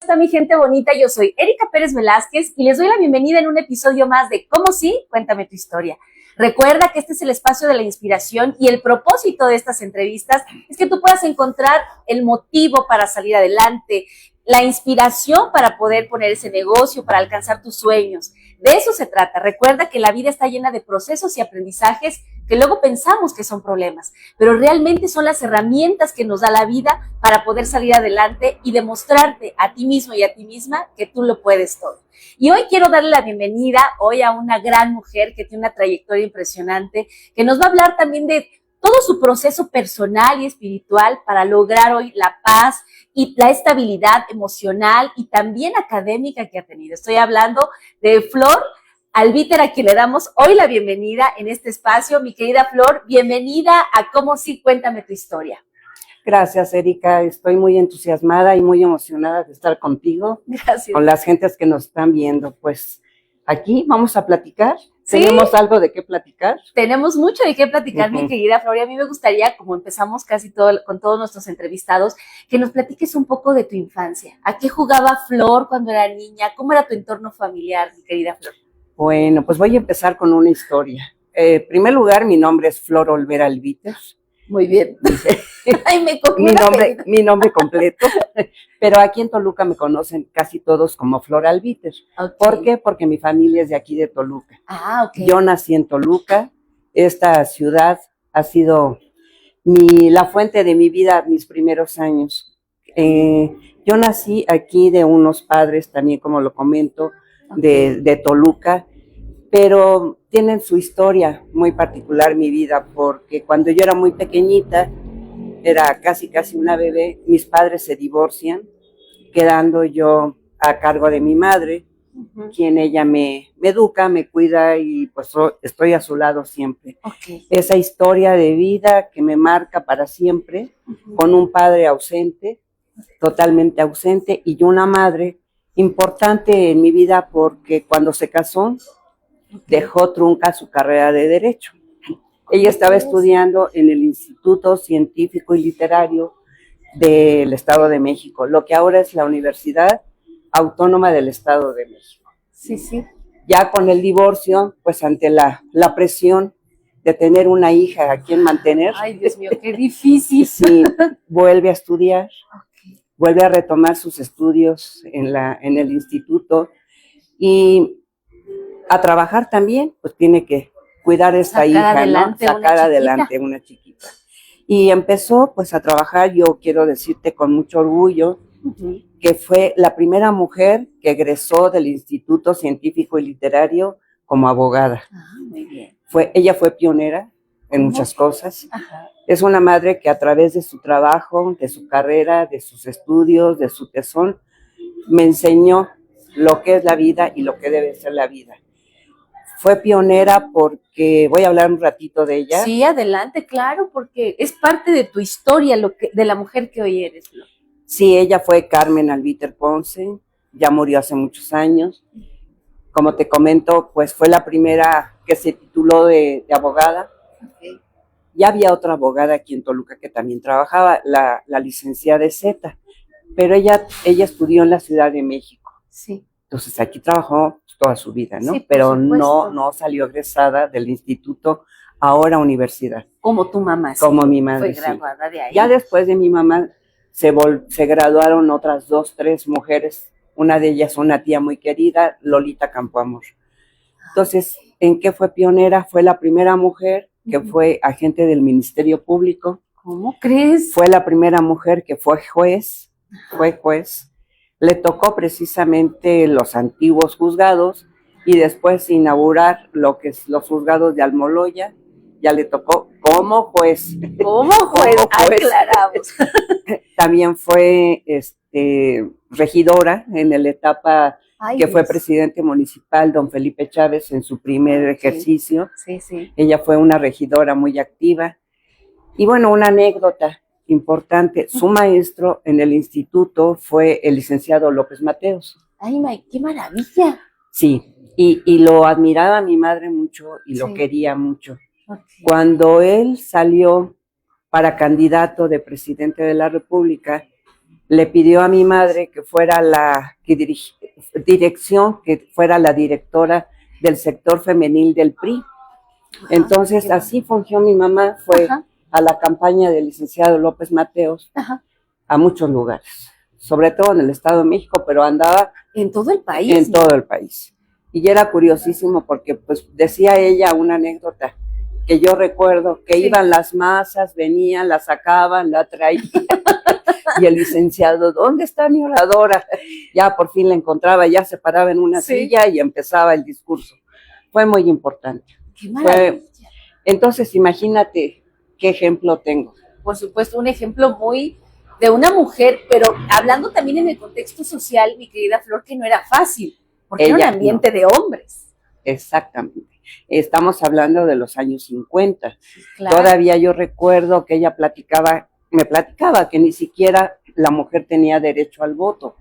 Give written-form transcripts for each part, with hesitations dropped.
está mi gente bonita? Yo soy Erika Pérez Velázquez y les doy la bienvenida en un episodio más de ¿Cómo sí? Cuéntame tu historia. Recuerda que este es el espacio de la inspiración y el propósito de estas entrevistas es que tú puedas encontrar el motivo para salir adelante, la inspiración para poder poner ese negocio, para alcanzar tus sueños. De eso se trata. Recuerda que la vida está llena de procesos y aprendizajes que luego pensamos que son problemas, pero realmente son las herramientas que nos da la vida para poder salir adelante y demostrarte a ti mismo y a ti misma que tú lo puedes todo. Y hoy quiero darle la bienvenida hoy a una gran mujer que tiene una trayectoria impresionante, que nos va a hablar también de todo su proceso personal y espiritual para lograr hoy la paz y la estabilidad emocional y también académica que ha tenido. Estoy hablando de Flor Albiter, a quien le damos hoy la bienvenida en este espacio. Mi querida Flor, bienvenida a Cómo sí, cuéntame tu historia. Gracias, Erika. Estoy muy entusiasmada y muy emocionada de estar contigo. Gracias. Con las gentes que nos están viendo. Pues aquí vamos a platicar. ¿Sí? ¿Tenemos algo de qué platicar? Tenemos mucho de qué platicar, mi querida Flor. Y a mí me gustaría, como empezamos casi todo con todos nuestros entrevistados, que nos platiques un poco de tu infancia. ¿A qué jugaba Flor cuando era niña? ¿Cómo era tu entorno familiar, mi querida Flor? Bueno, pues voy a empezar con una historia. En primer lugar, mi nombre es Flor Olvera Albiter. Muy bien. Ay, mi nombre completo. Pero aquí en Toluca me conocen casi todos como Flor Albiter. Okay. ¿Por qué? Porque mi familia es de aquí de Toluca. Ah, ok. Yo nací en Toluca. Esta ciudad ha sido la fuente de mi vida mis primeros años. Yo nací aquí de unos padres, también como lo comento, okay, de Toluca, pero tienen su historia muy particular mi vida, porque cuando yo era muy pequeñita, era casi una bebé, mis padres se divorcian, quedando yo a cargo de mi madre, quien ella me educa, me cuida y pues estoy a su lado siempre. Okay. Esa historia de vida que me marca para siempre, con un padre ausente, totalmente ausente, y una madre importante en mi vida porque cuando se casó, dejó trunca su carrera de Derecho. Ella estaba estudiando en el Instituto Científico y Literario del Estado de México, lo que ahora es la Universidad Autónoma del Estado de México. Sí, sí. Ya con el divorcio, pues ante la presión de tener una hija a quien mantener. Ay, Dios mío, qué difícil. Sí, vuelve a estudiar, okay, vuelve a retomar sus estudios en el instituto y a trabajar también, pues tiene que cuidar a esta hija, ¿no? Sacar adelante una chiquita. Y empezó pues a trabajar, yo quiero decirte con mucho orgullo, que fue la primera mujer que egresó del Instituto Científico y Literario como abogada. Muy bien. Ella fue pionera en muchas cosas. Ajá. Es una madre que a través de su trabajo, de su carrera, de sus estudios, de su tesón, me enseñó lo que es la vida y lo que debe ser la vida. Fue pionera porque, voy a hablar un ratito de ella. Sí, adelante, claro, porque es parte de tu historia, de la mujer que hoy eres, ¿no? Sí, ella fue Carmen Albiter Ponce, ya murió hace muchos años. Como te comento, pues fue la primera que se tituló de abogada. Okay. Ya había otra abogada aquí en Toluca que también trabajaba, la licenciada Zeta, pero ella estudió en la Ciudad de México. Sí. Entonces aquí trabajó toda su vida, ¿no? Sí, pero no salió egresada del instituto, ahora universidad. Como tu mamá. Como mi madre, fue graduada de ahí. Ya después de mi mamá se graduaron otras 2, 3 mujeres, una de ellas una tía muy querida, Lolita Campoamor. Entonces, ¿en qué fue pionera? Fue la primera mujer que fue agente del Ministerio Público. ¿Cómo crees? Fue la primera mujer que fue juez. Le tocó precisamente los antiguos juzgados y después inaugurar lo que es los juzgados de Almoloya. Ya le tocó como juez. ¿Cómo juez? Aclaramos. También fue regidora en la etapa que fue presidente municipal, don Felipe Chávez, en su primer ejercicio. Sí, sí. Ella fue una regidora muy activa. Y bueno, una anécdota importante, su maestro en el instituto fue el licenciado López Mateos. ¡Ay, qué maravilla! Sí, y lo admiraba mi madre mucho y lo quería mucho. Okay. Cuando él salió para candidato de presidente de la República, le pidió a mi madre que fuera que fuera la directora del sector femenil del PRI. Entonces, así fungió mi mamá, fue Ajá. a la campaña del licenciado López Mateos, Ajá. a muchos lugares, sobre todo en el Estado de México, pero andaba En todo el país. en todo el país. Y era curiosísimo porque pues decía ella una anécdota que yo recuerdo, que iban las masas, venían, la sacaban, la traían, y el licenciado, ¿dónde está mi oradora? Ya por fin la encontraba, ya se paraba en una silla y empezaba el discurso. Fue muy importante. ¡Qué maravilla! Entonces, imagínate qué ejemplo tengo. Por supuesto, un ejemplo muy de una mujer, pero hablando también en el contexto social, mi querida Flor, que no era fácil, porque era un ambiente de hombres. Exactamente. Estamos hablando de los años 50. Claro. Todavía yo recuerdo que ella me platicaba que ni siquiera la mujer tenía derecho al voto.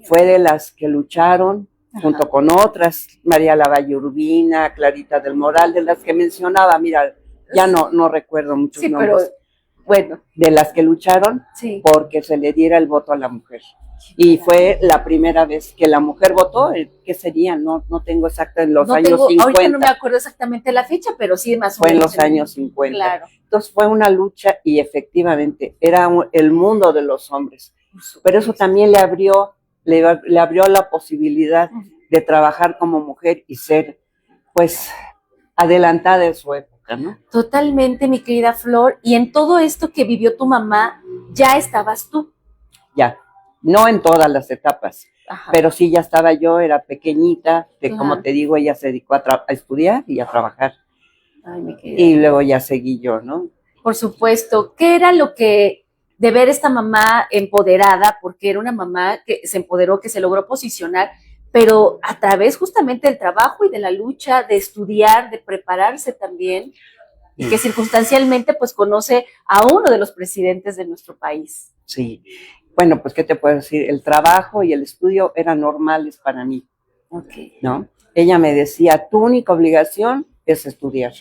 Fue de las que lucharon junto con otras, María Lavalle Urbina, Clarita del Moral, de las que mencionaba, mira, ya no recuerdo muchos nombres. Pero, bueno, de las que lucharon porque se le diera el voto a la mujer. Y fue la primera vez que la mujer votó. ¿Qué sería? No tengo exacto, en los años 50. Ahorita no me acuerdo exactamente la fecha, pero sí más o menos. Fue en los años 50. Claro. Entonces fue una lucha y efectivamente era el mundo de los hombres. Pero eso también le abrió la posibilidad de trabajar como mujer y ser, pues, adelantada en su época, ¿no? Totalmente, mi querida Flor. Y en todo esto que vivió tu mamá, ¿ya estabas tú? Ya, no en todas las etapas, pero sí ya estaba yo, era pequeñita, como te digo, ella se dedicó a estudiar y a trabajar. Ay, mi querida. Y luego ya seguí yo, ¿no? Por supuesto. ¿Qué era lo que, de ver esta mamá empoderada, porque era una mamá que se empoderó, que se logró posicionar, pero a través justamente del trabajo y de la lucha, de estudiar, de prepararse también, y que circunstancialmente pues conoce a uno de los presidentes de nuestro país? Sí, bueno, pues, ¿qué te puedo decir? El trabajo y el estudio eran normales para mí, ¿no? Ella me decía, tu única obligación es estudiar.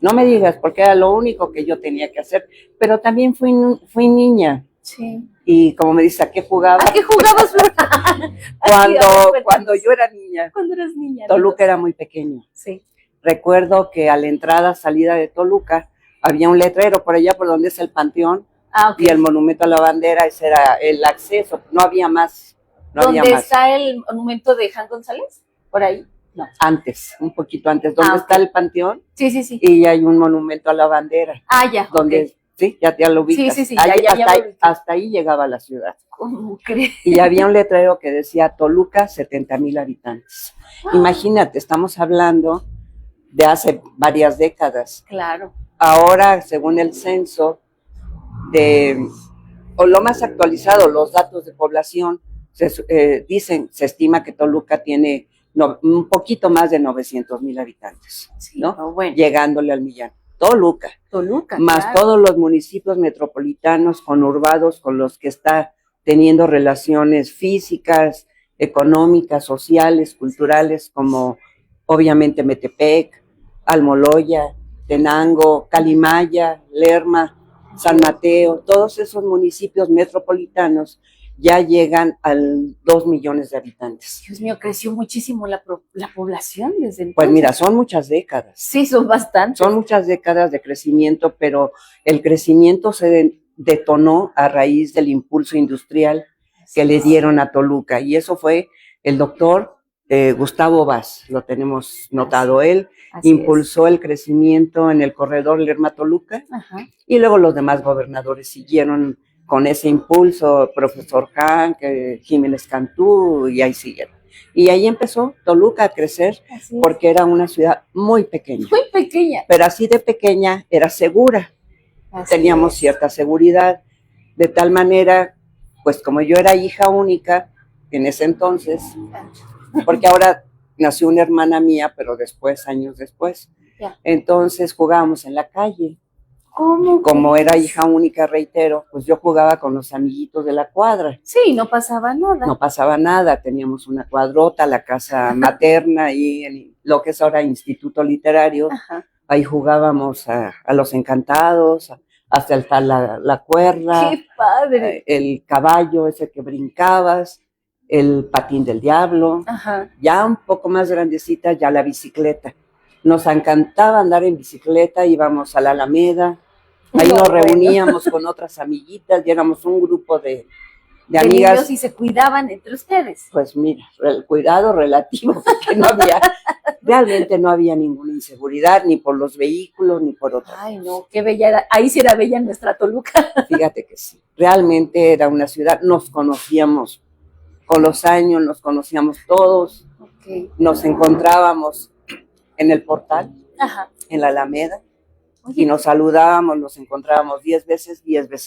No me digas, porque era lo único que yo tenía que hacer, pero también fui niña. Sí. Y como me dice, ¿a qué jugaba? ¿A qué jugabas? Cuando yo era niña. Cuando eras niña. Toluca era muy pequeño. Sí. Recuerdo que a la salida de Toluca, había un letrero por allá por donde es el Panteón y el Monumento a la Bandera, ese era el acceso, no había más. ¿Dónde está el monumento de Jan González? ¿Por ahí? No, antes, un poquito antes, donde está el Panteón. Sí. Y hay un monumento a la bandera. Ya. Donde, sí, ya lo ubicas. Sí, hasta ahí llegaba la ciudad. ¿Cómo crees? Y había un letrero que decía Toluca, 70,000 habitantes. Imagínate, estamos hablando de hace varias décadas. Claro. Ahora, según el censo, o lo más actualizado, los datos de población, se estima que Toluca tiene un poquito más de 900,000 habitantes, ¿no? Bueno. Llegándole al millón. Toluca, más todos los municipios metropolitanos conurbados con los que está teniendo relaciones físicas, económicas, sociales, culturales, como obviamente Metepec, Almoloya, Tenango, Calimaya, Lerma, San Mateo, todos esos municipios metropolitanos ya llegan a 2 millones de habitantes. Dios mío, creció muchísimo la población desde entonces. Pues mira, son muchas décadas. Sí, son bastantes. Son muchas décadas de crecimiento, pero el crecimiento se detonó a raíz del impulso industrial que le dieron a Toluca. Y eso fue el doctor Gustavo Vaz, lo tenemos notado. Él impulsó el crecimiento en el corredor Lerma-Toluca y luego los demás gobernadores siguieron con ese impulso, profesor Hank, Jiménez Cantú, y ahí siguieron. Y ahí empezó Toluca a crecer porque era una ciudad muy pequeña. Muy pequeña. Pero así de pequeña era segura. Teníamos cierta seguridad, de tal manera, pues como yo era hija única en ese entonces, porque ahora nació una hermana mía, pero después, años después, entonces jugábamos en la calle. ¿Cómo? Como era hija única, reitero, pues yo jugaba con los amiguitos de la cuadra. Sí, no pasaba nada. No pasaba nada, teníamos una cuadrota, la casa materna y lo que es ahora Instituto Literario. Ahí jugábamos a los Encantados, hasta la cuerda, ¡Qué padre! el caballo ese que brincabas, el patín del diablo. Ajá. Ya un poco más grandecita, ya la bicicleta. Nos encantaba andar en bicicleta, íbamos a la Alameda, ahí No, nos bueno. reuníamos con otras amiguitas y éramos un grupo de De amigas. niños y se cuidaban entre ustedes. Pues mira, el cuidado relativo, porque realmente no había ninguna inseguridad, ni por los vehículos, ni por otra Ay, cosa. no, qué bella era. Ahí sí era bella nuestra Toluca. Fíjate que sí, realmente era una ciudad, nos conocíamos con los años, nos conocíamos todos, Ok. nos encontrábamos en el portal, Ajá. en la Alameda, Oye, y nos saludábamos, nos encontrábamos 10 veces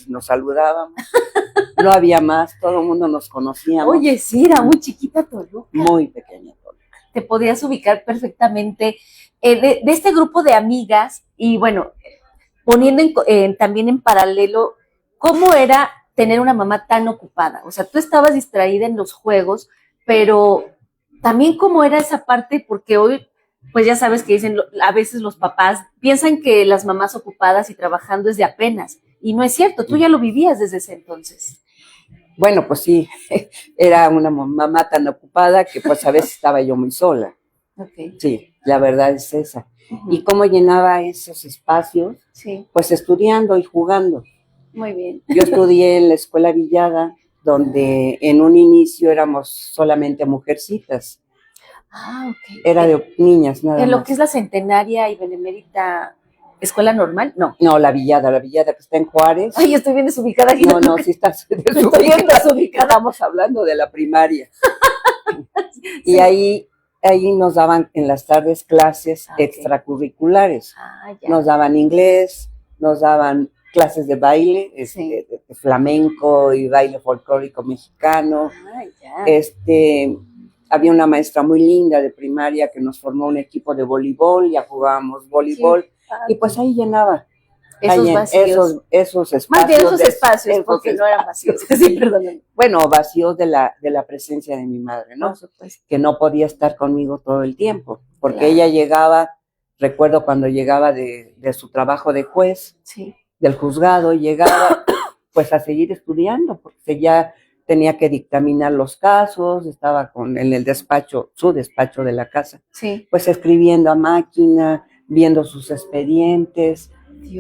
nos saludábamos. No había más, todo el mundo nos conocíamos. oye, sí, era muy chiquita Toluca. Muy pequeña. Te podías ubicar perfectamente de este grupo de amigas y bueno, poniendo también en paralelo, ¿cómo era tener una mamá tan ocupada? O sea, tú estabas distraída en los juegos, pero también cómo era esa parte, porque hoy, pues ya sabes que dicen, a veces los papás piensan que las mamás ocupadas y trabajando es de apenas, y no es cierto, tú ya lo vivías desde ese entonces. Bueno, pues sí, era una mamá tan ocupada que pues a veces estaba yo muy sola. Okay. Sí, la verdad es esa. Uh-huh. ¿Y cómo llenaba esos espacios? Sí. Pues estudiando y jugando. Muy bien. Yo estudié en la Escuela Villada, donde en un inicio éramos solamente mujercitas. Ah, ok. Era de niñas, nada más. ¿En lo que es la Centenaria y Benemérita Escuela Normal? No. No, la Villada que está en Juárez. Ay, estoy bien desubicada aquí. No, sí estás desubicada. Estamos hablando de la primaria. Y Sí. ahí nos daban en las tardes clases extracurriculares. Ya. Nos daban inglés, nos daban clases de baile, Sí. de flamenco y baile folclórico mexicano. Ya. Había una maestra muy linda de primaria que nos formó un equipo de voleibol, ya jugábamos voleibol, y pues ahí llenaba esos vacíos. Esos espacios. Más bien esos espacios, porque no eran vacíos. Sí, perdón. Bueno, vacíos de la presencia de mi madre, ¿no? Que no podía estar conmigo todo el tiempo, porque ella llegaba, recuerdo cuando llegaba de su trabajo de juez, sí. del juzgado, llegaba pues a seguir estudiando, porque ya tenía que dictaminar los casos, estaba en el despacho, su despacho de la casa, sí. pues escribiendo a máquina, viendo sus expedientes.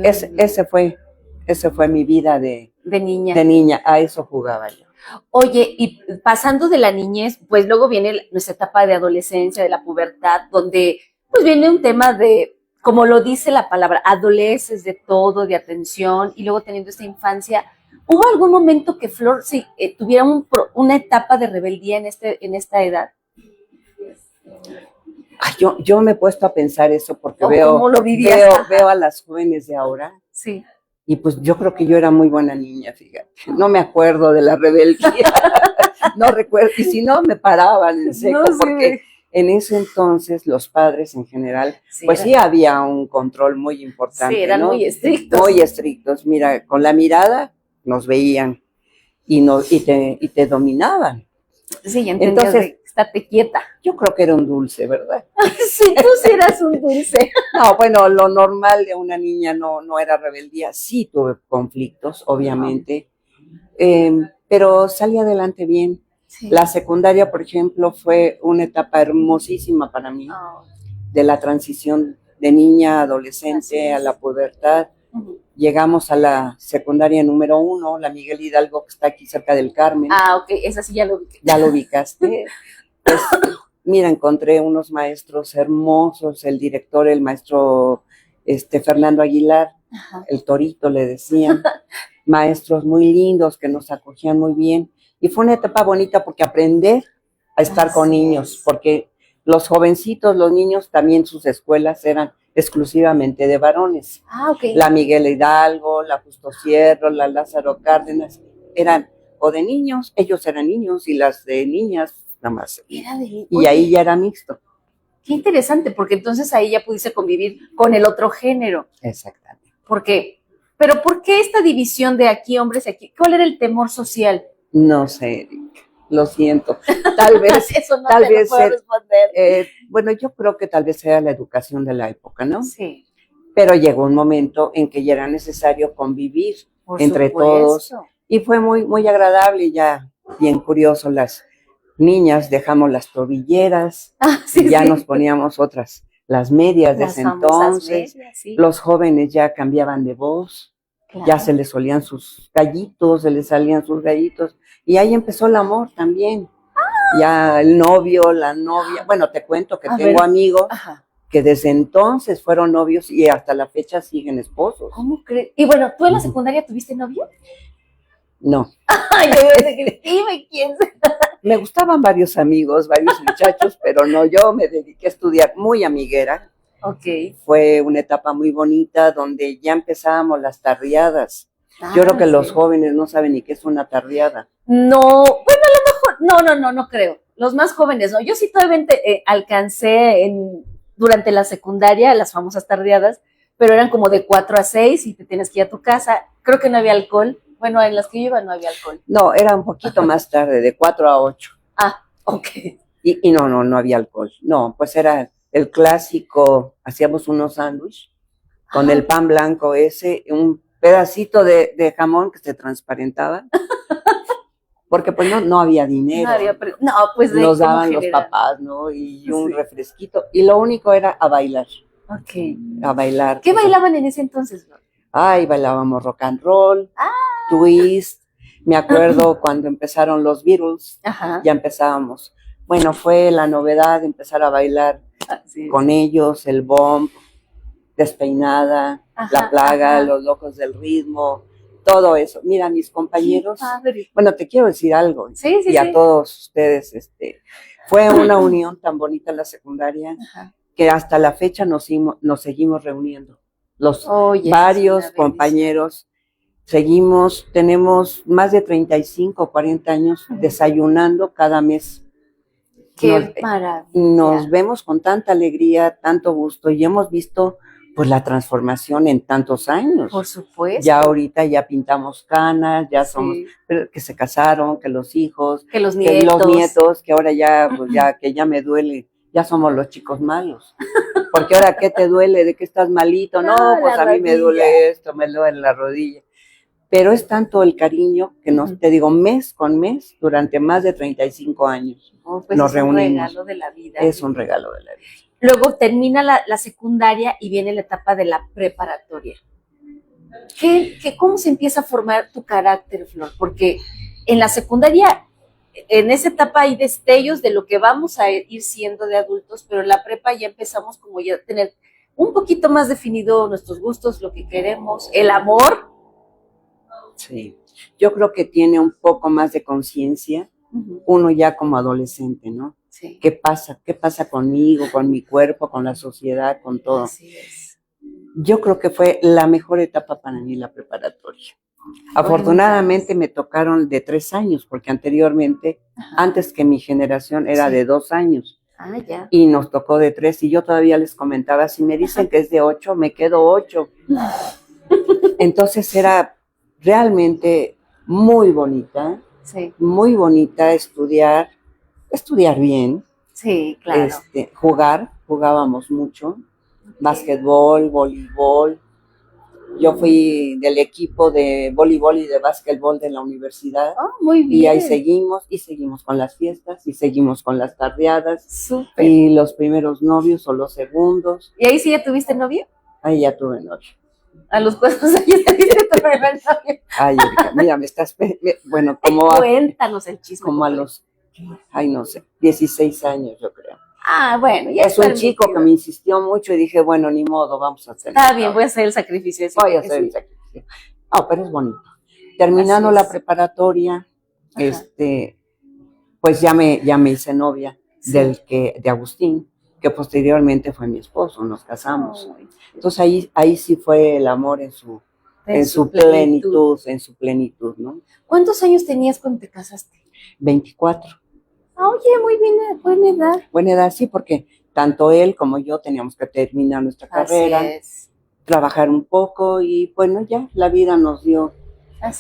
Ese fue mi vida de niña. De niña, a eso jugaba yo. Oye, y pasando de la niñez, pues luego viene nuestra etapa de adolescencia, de la pubertad, donde pues viene un tema de, como lo dice la palabra, adoleces de todo, de atención, y luego teniendo esta infancia. ¿Hubo algún momento que Flor tuviera una etapa de rebeldía en esta edad? Ay, yo me he puesto a pensar eso porque ¿Cómo lo vivías? veo a las jóvenes de ahora. Sí. Y pues yo creo que yo era muy buena niña, fíjate. No me acuerdo de la rebeldía. No recuerdo. Y si no, me paraban en seco. No, sí, porque en ese entonces los padres en general, pues sí había un control muy importante. Sí, eran, ¿no?, muy estrictos. Muy estrictos. Mira, con la mirada nos veían y te dominaban. Sí, ya entonces, estate quieta. Yo creo que era un dulce, ¿verdad? Sí, tú sí eras un dulce. No, bueno, lo normal de una niña no era rebeldía. Sí tuve conflictos, obviamente, pero salí adelante bien. Sí. La secundaria, por ejemplo, fue una etapa hermosísima para mí, de la transición de niña a adolescente a la pubertad. Llegamos a la secundaria número 1, la Miguel Hidalgo, que está aquí cerca del Carmen. Ok, esa sí ya lo ubiqué. Ya lo ubicaste. Pues, mira, encontré unos maestros hermosos, el director, el maestro Fernando Aguilar, el Torito le decían, maestros muy lindos que nos acogían muy bien. Y fue una etapa bonita porque aprender a estar con niños, porque los jovencitos, los niños, también sus escuelas eran exclusivamente de varones. La Miguel Hidalgo, la Justo Sierra, la Lázaro Cárdenas, eran o de niños, ellos eran niños, y las de niñas nada más. Y ahí ya era mixto. Qué interesante, porque entonces ahí ya pudiste convivir con el otro género. Exactamente. Pero ¿por qué esta división de aquí hombres y aquí? ¿Cuál era el temor social? No sé, Erika, lo siento. Tal vez. Eso no lo puedo responder. Bueno, yo creo que tal vez sea la educación de la época, ¿no? Sí. pero llegó un momento en que ya era necesario convivir entre todos y fue muy, muy agradable, ya bien curioso, las niñas dejamos las tobilleras, ya nos poníamos las medias de ese entonces, los jóvenes ya cambiaban de voz, ya se les olían sus gallitos, se les salían sus gallitos, y ahí empezó el amor también, ya el novio, la novia, bueno, te cuento que tengo amigos que desde entonces fueron novios y hasta la fecha siguen esposos. ¿Cómo crees? Y bueno, ¿tú en la secundaria tuviste novio? No. Ay, dime quién. Me gustaban varios amigos, varios muchachos, pero no, yo me dediqué a estudiar muy amiguera. Okay. Fue una etapa muy bonita donde ya empezábamos las tardeadas. Yo creo que los jóvenes no saben ni qué es una tardeada. No, bueno, a lo mejor, no creo. Los más jóvenes, no. Yo sí todavía alcancé durante la secundaria las famosas tardeadas, pero eran como de 4 a 6 y te tienes que ir a tu casa. Creo que no había alcohol. Bueno, en las que yo iba no había alcohol. No, era un poquito más tarde, de 4 a 8. Ah, ok. Y no había alcohol. No, pues era el clásico, hacíamos unos sándwiches con el pan blanco ese, un pedacito de jamón que se transparentaba. Porque pues no había dinero. Pues nos daban los papás, ¿no? Y un refresquito. Y lo único era a bailar. Ok. A bailar. ¿Qué bailaban en ese entonces, no? Ay, bailábamos rock and roll, twist. Me acuerdo cuando empezaron los Beatles, ya empezábamos. Bueno, fue la novedad de empezar a bailar con ellos, el bomb, Despeinada, La Plaga, Los Locos del Ritmo, todo eso. Mira, mis compañeros, bueno, te quiero decir algo, y a todos ustedes, fue una unión tan bonita en la secundaria que hasta la fecha nos seguimos reuniendo. Varios compañeros, tenemos más de 35, 40 años desayunando cada mes. ¡Qué maravilla! Nos vemos con tanta alegría, tanto gusto, y hemos visto pues la transformación en tantos años. Por supuesto. Ya ahorita ya pintamos canas, ya somos que se casaron, que los hijos, que los nietos, que ahora ya, pues que ya me duele, ya somos los chicos malos. Porque ahora, ¿qué te duele? ¿De qué estás malito? No, pues a mí me duele esto, me duele la rodilla. Pero es tanto el cariño que te digo, mes con mes, durante más de 35 años, pues nos reunimos. Es un regalo de la vida. Es un regalo de la vida. Luego termina la secundaria y viene la etapa de la preparatoria. ¿Cómo se empieza a formar tu carácter, Flor? Porque en la secundaria, en esa etapa hay destellos de lo que vamos a ir siendo de adultos, pero en la prepa ya empezamos como ya a tener un poquito más definido nuestros gustos, lo que queremos, el amor. Sí, yo creo que tiene un poco más de conciencia uno ya como adolescente, ¿no? Sí. ¿Qué pasa? ¿Qué pasa conmigo, con mi cuerpo, con la sociedad, con todo? Así es. Yo creo que fue la mejor etapa para mí la preparatoria. Afortunadamente me tocaron de 3 años, porque anteriormente, antes que mi generación, era de 2 años. Ya. Y nos tocó de 3, y yo todavía les comentaba, si me dicen que es de 8, me quedo 8. Entonces era realmente muy bonita, estudiar bien. Sí, claro. Jugábamos mucho, básquetbol, voleibol. Yo fui del equipo de voleibol y de básquetbol de la universidad. Muy bien. Y ahí seguimos con las fiestas, y seguimos con las tardeadas. Súper. Y los primeros novios o los segundos. ¿Y ahí sí ya tuviste novio? Ahí ya tuve novio. ¿A los cuántos años te viste tu primer novio? Ay, Erika, mira, me estás... Bueno, como... Cuéntanos el chisme. Como a los... Ay, no sé, 16 años, yo creo. Bueno, ya es un chico que me insistió mucho y dije, bueno, ni modo, vamos a hacerlo. Está bien, voy a hacer el sacrificio. Voy a hacer el sacrificio. No, pero es bonito. Terminando la preparatoria, pues ya me hice novia de Agustín, que posteriormente fue mi esposo, nos casamos. Entonces ahí sí fue el amor en su plenitud, ¿no? ¿Cuántos años tenías cuando te casaste? 24. Oye, muy bien, buena edad. Buena edad, sí, porque tanto él como yo teníamos que terminar nuestra carrera, trabajar un poco, y bueno, ya la vida nos dio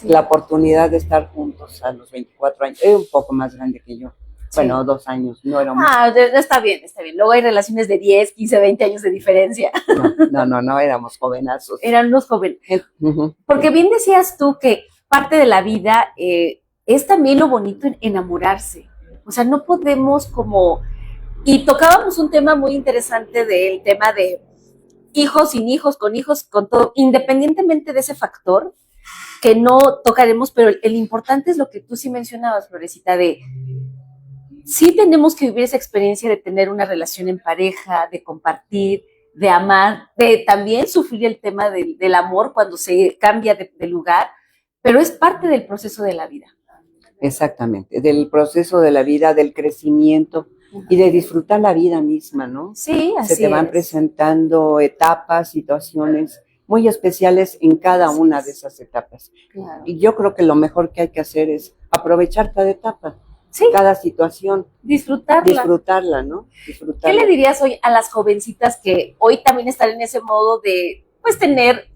la oportunidad de estar juntos a los 24 años. Él un poco más grande que yo. Bueno, 2 años, no era mucho. Está bien, está bien. Luego hay relaciones de 10, 15, 20 años de diferencia. No, éramos jovenazos. Eran unos jóvenes. Uh-huh. Porque bien decías tú que parte de la vida es también lo bonito en enamorarse. O sea, no podemos como... Y tocábamos un tema muy interesante del tema de hijos, sin hijos, con todo, independientemente de ese factor que no tocaremos, pero el importante es lo que tú sí mencionabas, Florecita, de sí tenemos que vivir esa experiencia de tener una relación en pareja, de compartir, de amar, de también sufrir el tema del amor cuando se cambia de lugar, pero es parte del proceso de la vida. Exactamente, del proceso de la vida, del crecimiento y de disfrutar la vida misma, ¿no? Sí, así es. Se te van presentando etapas, situaciones muy especiales en cada una de esas etapas. Claro. Y yo creo que lo mejor que hay que hacer es aprovechar cada etapa, sí, cada situación. Disfrutarla, ¿no? Disfrutarla. ¿Qué le dirías hoy a las jovencitas que hoy también están en ese modo de, pues, tener,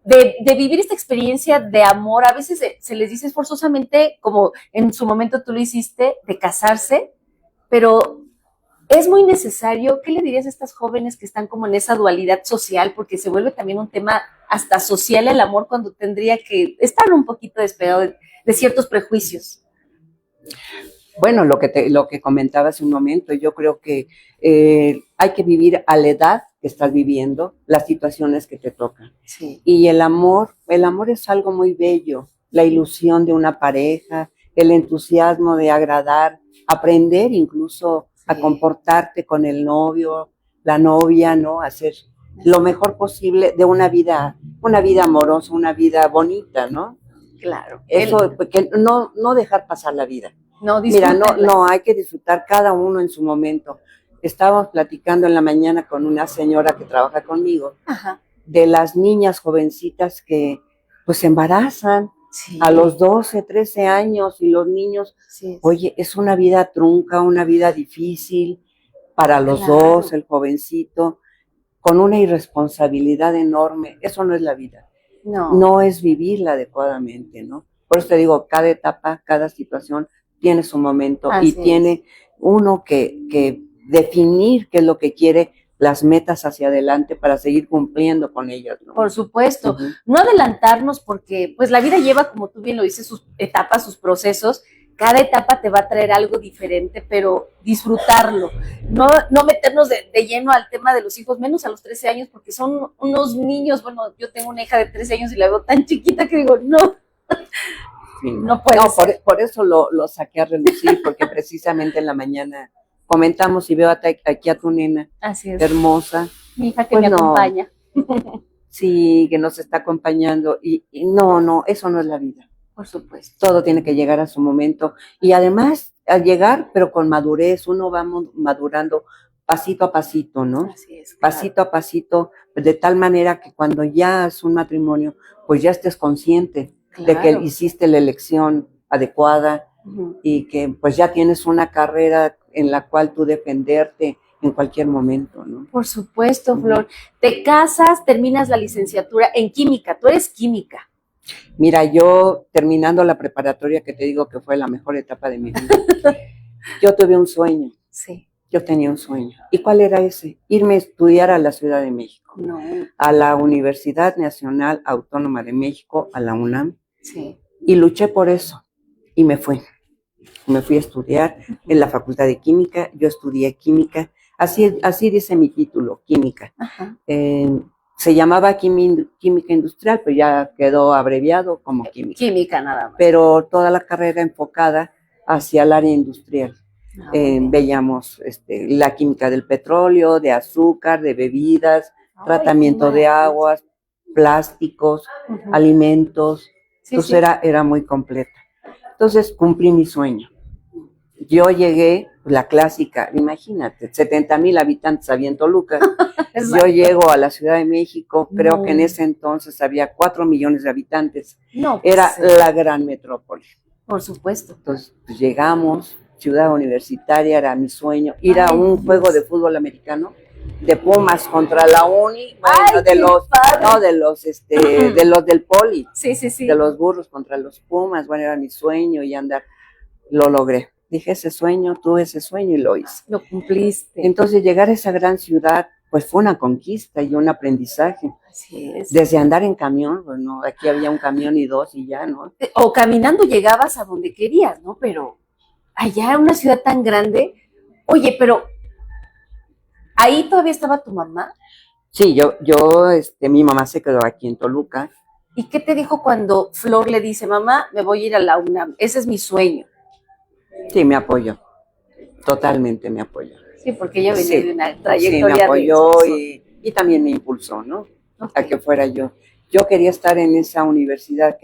de vivir esta experiencia de amor? A veces se les dice forzosamente, como en su momento tú lo hiciste, de casarse, pero es muy necesario. ¿Qué le dirías a estas jóvenes que están como en esa dualidad social? Porque se vuelve también un tema hasta social el amor, cuando tendría que estar un poquito despegado de ciertos prejuicios. Bueno, lo que comentaba hace un momento, yo creo que hay que vivir a la edad que estás viviendo, las situaciones que te tocan. Sí. Y el amor es algo muy bello, la ilusión de una pareja, el entusiasmo de agradar, aprender incluso a comportarte con el novio, la novia, ¿no? Hacer lo mejor posible de una vida amorosa, una vida bonita, ¿no? Claro. Eso, porque no dejar pasar la vida. No, mira, hay que disfrutar cada uno en su momento. Estábamos platicando en la mañana con una señora que trabaja conmigo, ajá, de las niñas jovencitas que pues se embarazan. Sí. A los 12, 13 años, y los niños, sí, oye, es una vida trunca, una vida difícil para los dos, el jovencito, con una irresponsabilidad enorme. Eso no es la vida. No es vivirla adecuadamente, ¿no? Por eso te digo, cada etapa, cada situación tiene su momento. Así y tiene uno que definir qué es lo que quiere, las metas hacia adelante para seguir cumpliendo con ellas, ¿no? Por supuesto, no adelantarnos, porque pues la vida lleva, como tú bien lo dices, sus etapas, sus procesos. Cada etapa te va a traer algo diferente, pero disfrutarlo, no meternos de lleno al tema de los hijos, menos a los 13 años, porque son unos niños. Bueno, yo tengo una hija de 13 años y la veo tan chiquita que digo, no. Sí, no puede ser. Por eso lo saqué a relucir, porque precisamente en la mañana comentamos y veo aquí a tu nena. Así es. Hermosa. Mi hija que me acompaña. Sí, que nos está acompañando. Y no, eso no es la vida. Por supuesto. Todo tiene que llegar a su momento. Y además, al llegar, pero con madurez, uno va madurando pasito a pasito, ¿no? Así es. Claro. Pasito a pasito, de tal manera que cuando ya es un matrimonio, pues ya estés consciente de que hiciste la elección adecuada y que pues ya tienes una carrera en la cual tú defenderte en cualquier momento, ¿no? Por supuesto, Flor. Te casas, terminas la licenciatura en química. Tú eres química. Mira, yo terminando la preparatoria, que te digo que fue la mejor etapa de mi vida, yo tuve un sueño. Sí. Yo tenía un sueño. ¿Y cuál era ese? Irme a estudiar a la Ciudad de México. No. A la Universidad Nacional Autónoma de México, a la UNAM. Sí. Y luché por eso. Y me fui. Me fui a estudiar en la Facultad de Química. Yo estudié química. Así dice mi título, química. Ajá. Se llamaba química industrial, pero ya quedó abreviado como química. Química nada más. Pero toda la carrera enfocada hacia el área industrial. Veíamos la química del petróleo, de azúcar, de bebidas, tratamiento de aguas, plásticos, alimentos. Sí, entonces sí. Era muy completa. Entonces cumplí mi sueño. Yo llegué, la clásica, imagínate, 70,000 habitantes había en Toluca. Yo llego a la Ciudad de México, creo que en ese entonces había 4 millones de habitantes. No, era la gran metrópoli. Por supuesto. Entonces pues, llegamos, Ciudad Universitaria, era mi sueño, ir a un juego de fútbol americano, de Pumas contra la Uni, bueno, de los del Poli, sí. de los burros contra los Pumas, bueno, era mi sueño y andar, lo logré. dije ese sueño, tuve ese sueño y lo hice. Lo cumpliste. Entonces llegar a esa gran ciudad, pues fue una conquista y un aprendizaje. Así es. Desde andar en camión, bueno, aquí había un camión y dos y ya, ¿no? O caminando llegabas a donde querías, ¿no? Pero allá, una ciudad tan grande. Oye, pero ¿ahí todavía estaba tu mamá? Sí, mi mamá se quedó aquí en Toluca. ¿Y qué te dijo cuando Flor le dice, mamá, me voy a ir a la UNAM? Ese es mi sueño. Sí, me apoyó. Totalmente me apoyó. Sí, porque ella venía Sí, de una trayectoria. sí, me apoyó de... y también me impulsó, ¿no? Okay. A que fuera yo. Yo quería estar en esa universidad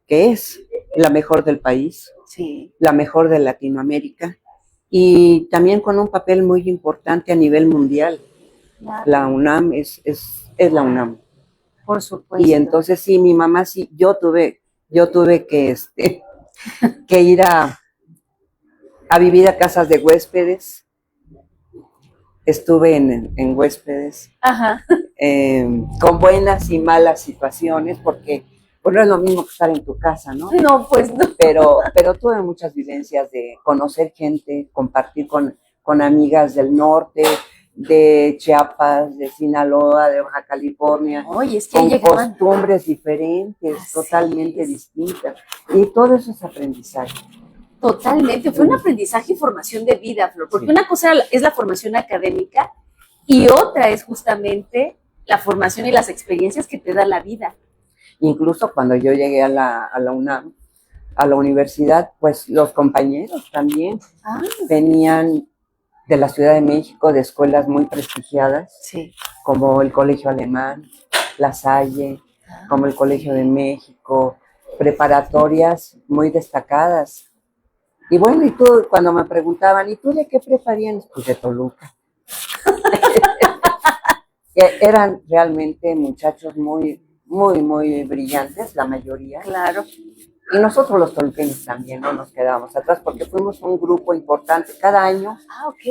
que es la mejor del país, sí, la mejor de Latinoamérica y también con un papel muy importante a nivel mundial. Claro. La UNAM es la UNAM. Por supuesto. Y entonces sí, mi mamá sí, yo tuve que que ir a vivir a casas de huéspedes. Estuve en huéspedes. Ajá. Con buenas y malas situaciones, porque pues no es lo mismo que estar en tu casa, ¿no? No, pues no. Pero tuve muchas vivencias de conocer gente, compartir con amigas del norte, de Chiapas, de Sinaloa, de Baja California. Oye, es que con costumbres diferentes, totalmente distintas. Y todo eso es aprendizaje. Totalmente, fue un aprendizaje y formación de vida, Flor, porque una cosa es la formación académica y otra es justamente la formación y las experiencias que te da la vida. Incluso cuando yo llegué a la UNAM, a la universidad, pues los compañeros también venían de la Ciudad de México, de escuelas muy prestigiadas, sí, como el Colegio Alemán, La Salle, como el Colegio de México, preparatorias muy destacadas. Y bueno, y tú, cuando me preguntaban, ¿y tú de qué prepa vienes? Pues de Toluca. Eran realmente muchachos muy, muy, muy brillantes, la mayoría. Claro. Y nosotros los toluqueños también no nos quedábamos atrás, porque fuimos un grupo importante. Cada año,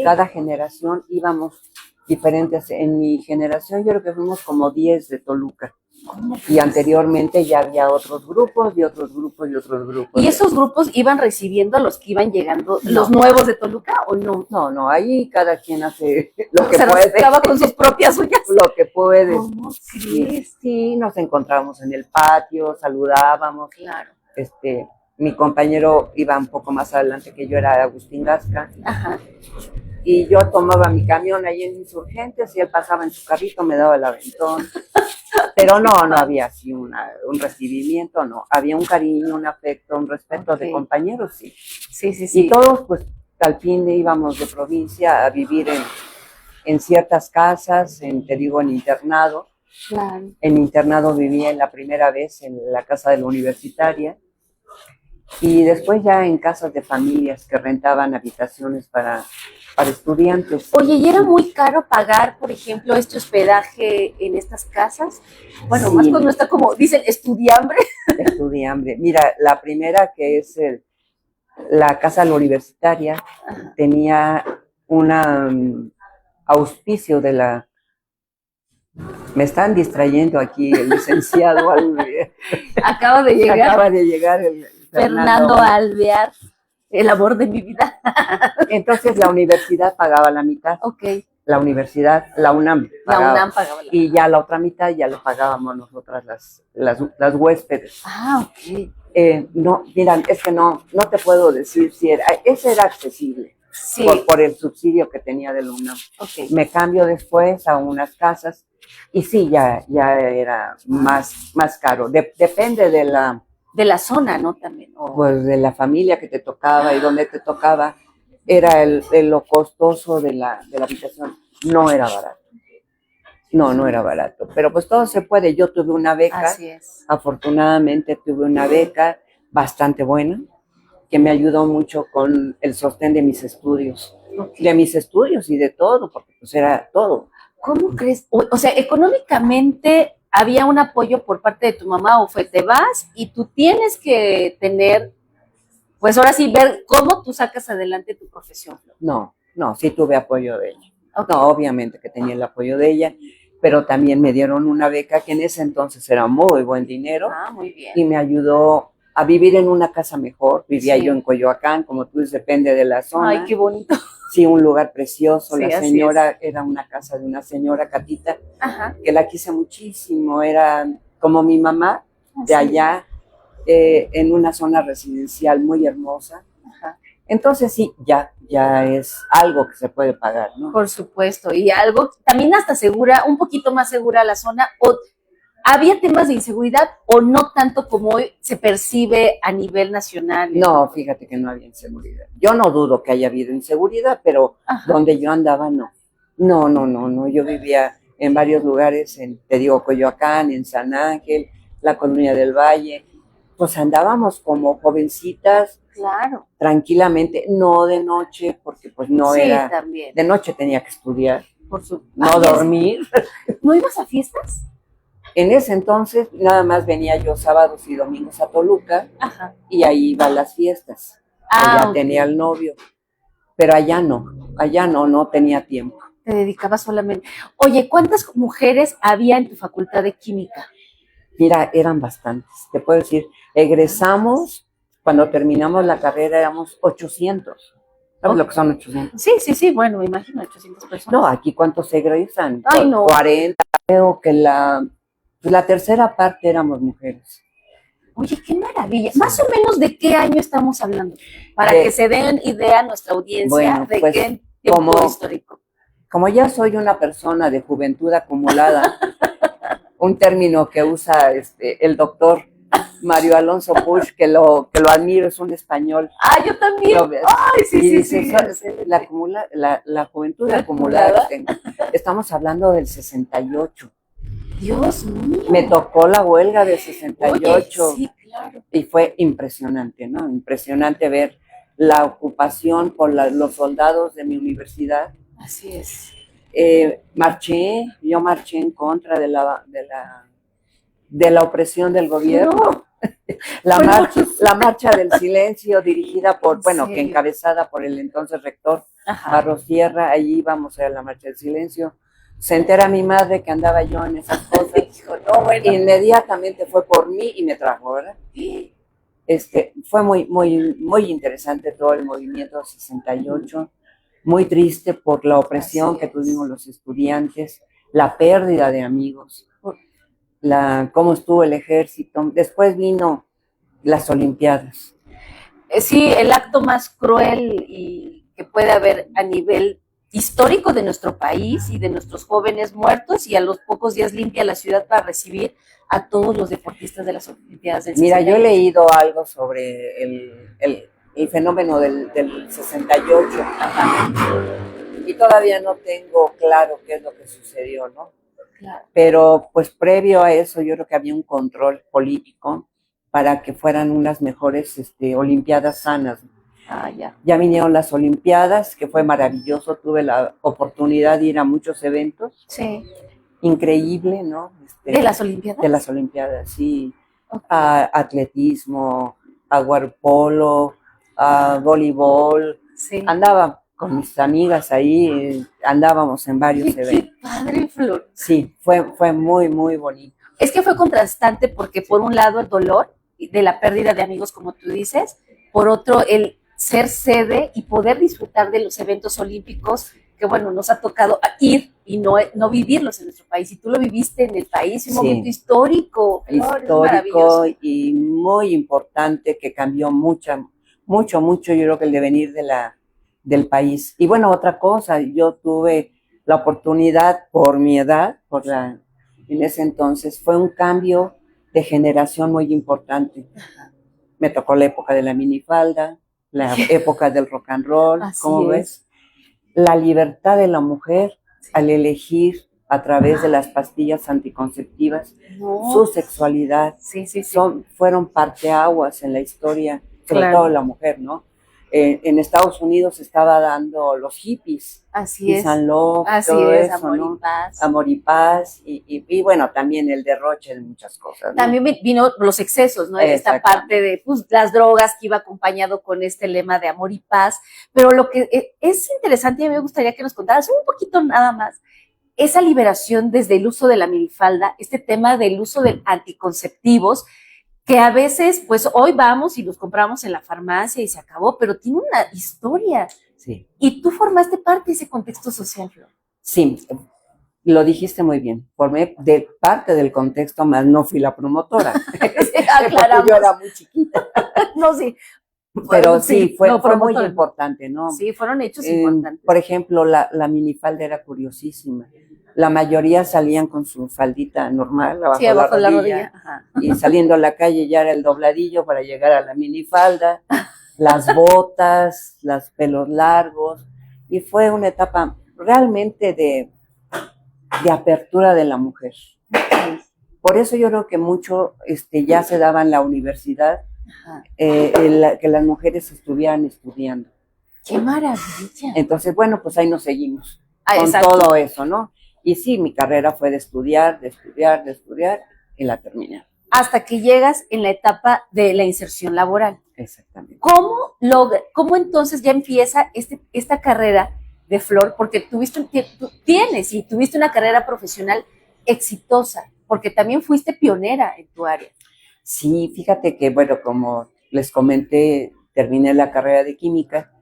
cada generación íbamos diferentes. En mi generación yo creo que fuimos como 10 de Toluca. Y anteriormente ya había otros grupos y otros grupos y otros grupos. ¿Y esos grupos iban recibiendo a los que iban llegando, los nuevos de Toluca o no? No, ahí cada quien hace lo que se puede. Se con sus propias uñas. Lo que puede. ¿Cómo crees? Sí, nos encontrábamos en el patio, saludábamos. Claro. Mi compañero iba un poco más adelante que yo, era Agustín Gasca. Ajá. Y yo tomaba mi camión ahí en Insurgentes y él pasaba en su carrito, me daba el aventón. Pero no había así un recibimiento, no. Había un cariño, un afecto, un respeto de compañeros, sí. Sí. Y todos, pues, al fin íbamos de provincia a vivir en ciertas casas, te digo, en internado. Claro. En internado vivía la primera vez en la casa de la universitaria. Y después ya en casas de familias que rentaban habitaciones para estudiantes. Oye, ¿y era muy caro pagar, por ejemplo, este hospedaje en estas casas? Bueno, sí. Más cuando está como, dicen, estudiambre. Estudiambre. Mira, la primera, que es la casa de la universitaria, tenía un auspicio de la... Me están distrayendo aquí el licenciado Alvear. Acaba de llegar el Fernando Alvear, el amor de mi vida. Entonces la universidad pagaba la mitad. Ok. La universidad, la UNAM pagaba. La UNAM pagaba la mitad. Y ya la otra mitad ya lo pagábamos nosotras las huéspedes. Ok. No, mira, es que no te puedo decir si ese era accesible. Sí. Por el subsidio que tenía de la UNAM. Okay. Me cambio después a unas casas y sí, ya era más caro. Depende de la zona, ¿no? También. Pues de la familia que te tocaba y donde te tocaba, era lo costoso de la habitación. No era barato. No era barato. Pero pues todo se puede. Yo tuve una beca. Así es. Afortunadamente tuve una beca bastante buena, que me ayudó mucho con el sostén de mis estudios. Okay. De mis estudios y de todo, porque pues era todo. ¿Cómo crees? O sea, económicamente había un apoyo por parte de tu mamá, o fue te vas y tú tienes que tener, pues ahora sí, ver cómo tú sacas adelante tu profesión. No, sí tuve apoyo de ella. Okay. No, obviamente que tenía el apoyo de ella, pero también me dieron una beca que en ese entonces era muy buen dinero. Muy bien. Y me ayudó a vivir en una casa mejor. Vivía Sí. yo en Coyoacán, como tú dices, depende de la zona. Ay, qué bonito. Sí, un lugar precioso. Sí, La así señora era una casa de una señora Catita, Ajá. que la quise muchísimo. Era como mi mamá, de Así. allá, en una zona residencial muy hermosa. Ajá. Entonces sí, ya es algo que se puede pagar, ¿no? Por supuesto. Y algo también hasta segura, un poquito más segura la zona. O había temas de inseguridad o no tanto como hoy se percibe a nivel nacional. No, fíjate que no había inseguridad. Yo no dudo que haya habido inseguridad, pero Ajá. donde yo andaba, no. No. Yo vivía en varios lugares, te digo, Coyoacán, en San Ángel, la Colonia del Valle. Pues andábamos como jovencitas, Claro. tranquilamente, no de noche, porque pues no Sí, era. también. De noche tenía que estudiar, Por su... no Ay, dormir. ¿No ibas a fiestas? En ese entonces nada más venía yo sábados y domingos a Toluca Ajá. y ahí iba a las fiestas. Allá Ok. tenía el novio, pero allá no tenía tiempo. Te dedicabas solamente. Oye, ¿cuántas mujeres había en tu facultad de química? Mira, eran bastantes. Te puedo decir, egresamos, cuando terminamos la carrera éramos 800. ¿Sabes lo que son 800? Sí, bueno, me imagino 800 personas. No, aquí ¿cuántos egresan? Ay, no. 40. Creo que la tercera parte éramos mujeres. Oye, qué maravilla. Más o menos de qué año estamos hablando, para que se den idea a nuestra audiencia Bueno, de pues, qué tiempo histórico. Como ya soy una persona de juventud acumulada, un término que usa el doctor Mario Alonso Puig, que lo admiro, es un español. Ah, yo también. Ay, Y sí. dice, la juventud acumulada que tengo. Estamos hablando del 68. Dios mío. Me tocó la huelga del 68. Oye, sí, claro. Y fue impresionante, ¿no? Impresionante ver la ocupación por los soldados de mi universidad. Así es. Yo marché en contra de la opresión del gobierno. No. La marcha del silencio dirigida que encabezada por el entonces rector Barros Sierra. Allí íbamos a la marcha del silencio. Se entera mi madre que andaba yo en esas cosas. Hijo, no, bueno. Inmediatamente fue por mí y me trajo, ¿verdad? Fue muy interesante todo el movimiento 68, muy triste por la opresión que tuvimos los estudiantes, la pérdida de amigos, cómo estuvo el ejército. Después vino las Olimpiadas. Sí, el acto más cruel y que puede haber a nivel histórico de nuestro país y de nuestros jóvenes muertos, y a los pocos días limpia la ciudad para recibir a todos los deportistas de las Olimpiadas del 68. Mira, yo he leído algo sobre el fenómeno del 68. Ajá. Y todavía no tengo claro qué es lo que sucedió, ¿no? Claro. Pero pues previo a eso yo creo que había un control político para que fueran unas mejores Olimpiadas sanas. Ya vinieron las Olimpiadas, que fue maravilloso, tuve la oportunidad de ir a muchos eventos. Sí. Increíble, ¿no? ¿De las Olimpiadas? De las Olimpiadas, sí. Okay. A atletismo, a waterpolo, a voleibol. Sí. Andaba con mis amigas ahí, andábamos en varios eventos. ¡Qué padre, Flor! Sí, fue muy, muy bonito. Es que fue contrastante porque por un lado el dolor de la pérdida de amigos, como tú dices, por otro el ser sede y poder disfrutar de los eventos olímpicos que, bueno, nos ha tocado ir y no vivirlos en nuestro país. Y tú lo viviste en el país, un momento histórico. Histórico y muy importante que cambió mucho, yo creo que el devenir del país. Y bueno, otra cosa, yo tuve la oportunidad por mi edad, en ese entonces, fue un cambio de generación muy importante. Me tocó la época de la minifalda, la época del rock and roll, ¿cómo ves? La libertad de la mujer al elegir a través de las pastillas anticonceptivas su sexualidad. Fueron parteaguas en la historia, sobre todo la mujer, ¿no? En Estados Unidos estaba dando los hippies. Así es. San Love, así todo es, eso, amor ¿no? y paz. Amor y paz, y bueno, también el derroche de muchas cosas, ¿no? También vino los excesos, ¿no? Esta parte de las drogas que iba acompañado con este lema de amor y paz. Pero lo que es interesante, y a mí me gustaría que nos contaras un poquito nada más, esa liberación desde el uso de la minifalda, este tema del uso de anticonceptivos, que a veces, pues hoy vamos y los compramos en la farmacia y se acabó, pero tiene una historia. Sí. Y tú formaste parte de ese contexto social, Flor. Sí, lo dijiste muy bien. Formé de parte del contexto, más no fui la promotora. Aclaramos. Porque yo era muy chiquita. No, sí. Pero sí, fue muy promotora. importante, ¿no? Sí, fueron hechos importantes. Por ejemplo, la minifalda era curiosísima. La mayoría salían con su faldita normal, abajo, sí, abajo de la rodilla. Ajá. Y saliendo a la calle ya era el dobladillo para llegar a la minifalda, las botas, los pelos largos. Y fue una etapa realmente de apertura de la mujer. Por eso yo creo que mucho ya se daba en la universidad, que las mujeres estuvieran estudiando. ¡Qué maravilla! Entonces, bueno, pues ahí nos seguimos con exacto. todo eso, ¿no? Y sí, mi carrera fue de estudiar y la terminé. Hasta que llegas en la etapa de la inserción laboral. Exactamente. ¿Cómo entonces ya empieza esta carrera de Flor? Porque tú tuviste una carrera profesional exitosa, porque también fuiste pionera en tu área. Sí, fíjate que, bueno, como les comenté, terminé la carrera de química.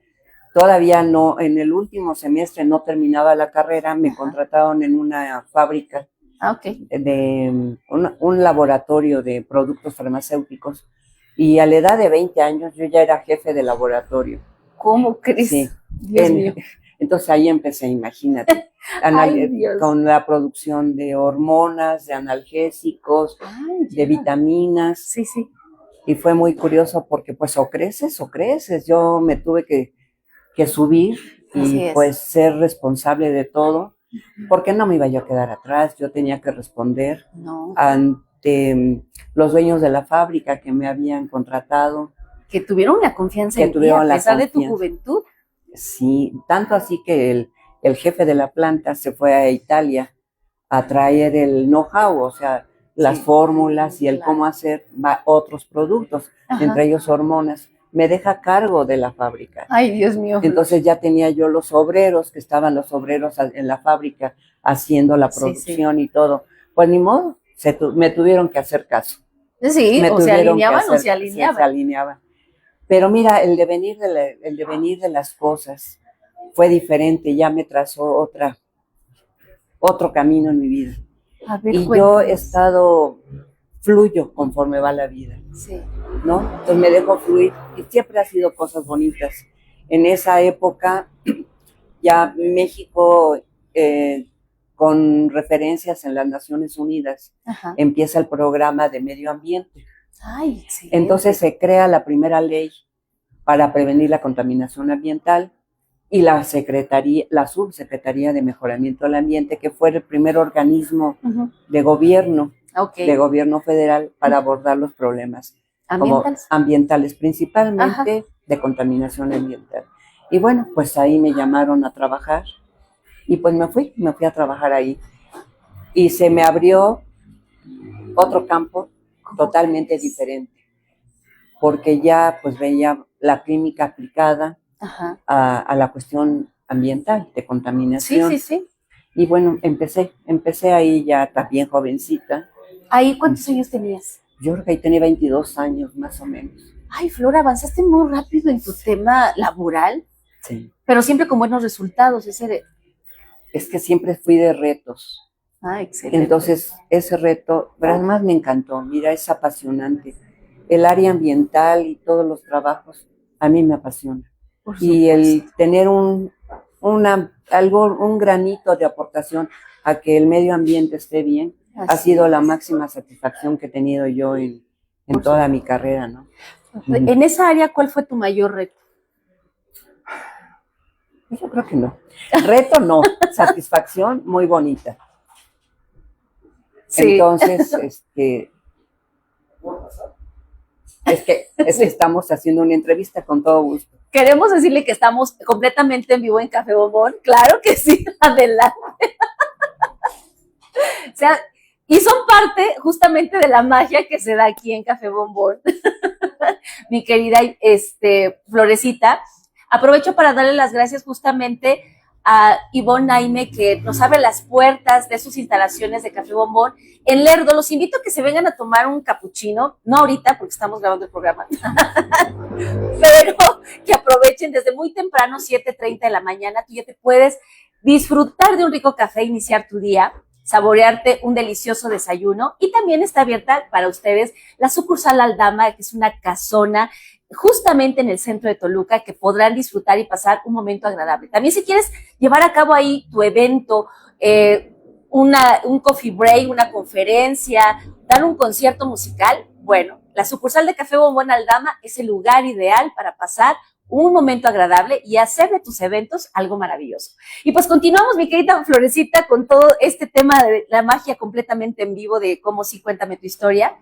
Todavía no, en el último semestre no terminaba la carrera, me contrataron en una fábrica de un laboratorio de productos farmacéuticos, y a la edad de 20 años yo ya era jefe de laboratorio. ¿Cómo crees? Sí. Dios mío. Entonces ahí empecé, imagínate, con la producción de hormonas, de analgésicos, de vitaminas. Sí, sí. Y fue muy curioso porque pues o creces. Yo me tuve que subir y pues ser responsable de todo, porque no me iba yo a quedar atrás. Yo tenía que responder ante los dueños de la fábrica que me habían contratado. Que tuvieron la confianza en ti, a pesar de tu juventud. Sí, tanto así que el jefe de la planta se fue a Italia a traer el know-how, o sea, las fórmulas y el cómo hacer otros productos, entre ellos hormonas. Me deja a cargo de la fábrica. Ay, Dios mío. Entonces ya tenía yo los obreros, que estaban los obreros en la fábrica haciendo la producción y todo. Pues ni modo, me tuvieron que hacer caso. Sí, o se alineaban o se alineaban. Se alineaban. Pero mira, el devenir de las cosas fue diferente, ya me trazó otro camino en mi vida. A ver, y yo he estado, fluyo conforme va la vida, ¿no? Entonces me dejo fluir y siempre ha sido cosas bonitas. En esa época, ya México, con referencias en las Naciones Unidas, empieza el programa de medio ambiente. Ay, excelente. Entonces se crea la primera ley para prevenir la contaminación ambiental, y la subsecretaría de mejoramiento del ambiente, que fue el primer organismo de gobierno federal para abordar los problemas ambientales, principalmente de contaminación ambiental. Y bueno, pues ahí me llamaron a trabajar y pues me fui a trabajar ahí, y se me abrió otro campo totalmente diferente, porque ya pues veía la química aplicada a la cuestión ambiental, de contaminación. Sí. Y bueno, empecé ahí ya también jovencita. ¿Ahí cuántos años tenías? Yo creo que ahí tenía 22 años, más o menos. Ay, Flor, avanzaste muy rápido en tu tema laboral. Sí. Pero siempre con buenos resultados. Es que siempre fui de retos. Ah, excelente. Entonces, ese reto, además me encantó. Mira, es apasionante. El área ambiental y todos los trabajos, a mí me apasiona. Y el tener un granito de aportación a que el medio ambiente esté bien, ha sido la máxima satisfacción que he tenido yo en toda mi carrera, ¿no? En esa área, ¿cuál fue tu mayor reto? Yo creo que no. Reto no, satisfacción muy bonita. Sí. Entonces, es que estamos haciendo una entrevista, con todo gusto. Queremos decirle que estamos completamente en vivo en Café Bombón. Claro que sí, adelante. O sea, y son parte justamente de la magia que se da aquí en Café Bombón. Mi querida Florecita, aprovecho para darle las gracias justamente a Ivonne Naime, que nos abre las puertas de sus instalaciones de Café Bombón en Lerdo. Los invito a que se vengan a tomar un capuchino, no ahorita porque estamos grabando el programa, pero que aprovechen desde muy temprano, 7:30 de la mañana. Tú ya te puedes disfrutar de un rico café, iniciar tu día, saborearte un delicioso desayuno, y también está abierta para ustedes la sucursal Aldama, que es una casona justamente en el centro de Toluca, que podrán disfrutar y pasar un momento agradable. También si quieres llevar a cabo ahí tu evento, un coffee break, una conferencia, dar un concierto musical, bueno, la sucursal de Café Bombón Aldama es el lugar ideal para pasar un momento agradable y hacer de tus eventos algo maravilloso. Y pues continuamos, mi querida Florecita, con todo este tema de la magia completamente en vivo de Cómo Sí, cuéntame tu historia.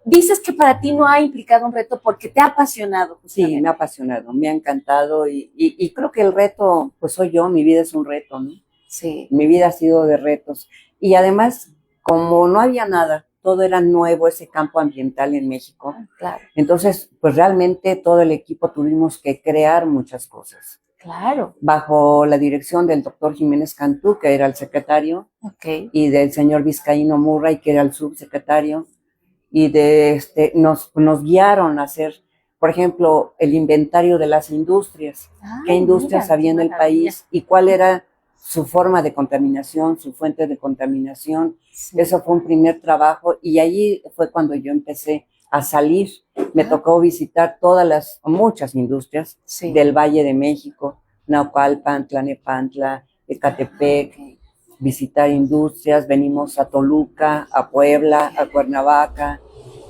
Dices que para ti no ha implicado un reto porque te ha apasionado. Justamente. Sí, me ha apasionado, me ha encantado y creo que el reto, pues soy yo, mi vida es un reto, ¿no? Sí. Mi vida ha sido de retos. Y además, como no había nada, todo era nuevo, ese campo ambiental en México. Claro. Entonces, pues realmente todo el equipo tuvimos que crear muchas cosas. Claro. Bajo la dirección del doctor Jiménez Cantú, que era el secretario, Okay. y del señor Vizcaíno Murray, que era el subsecretario, y nos guiaron a hacer, por ejemplo, el inventario de las industrias. ¿Qué industrias había en el país y cuál era su forma de contaminación, su fuente de contaminación? Sí. Eso fue un primer trabajo y allí fue cuando yo empecé a salir. Me tocó visitar muchas industrias del Valle de México, Naucalpan, Tlalnepantla, Ecatepec, visitar industrias. Venimos a Toluca, a Puebla, a Cuernavaca,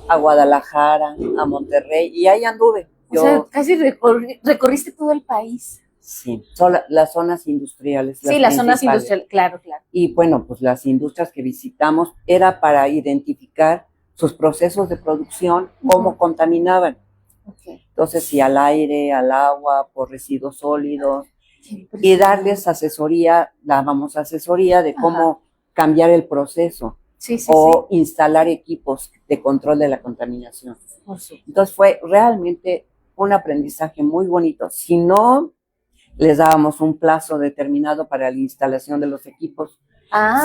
a Guadalajara, a Monterrey, y ahí anduve. O sea, casi recorriste todo el país. Sí, las zonas industriales. Sí, las zonas industriales, claro. Y bueno, pues las industrias que visitamos era para identificar sus procesos de producción, cómo contaminaban. Okay. Entonces, si al aire, al agua, por residuos sólidos, y darles asesoría, dábamos asesoría de cómo cambiar el proceso o instalar equipos de control de la contaminación. Entonces fue realmente un aprendizaje muy bonito. Si no les dábamos un plazo determinado para la instalación de los equipos,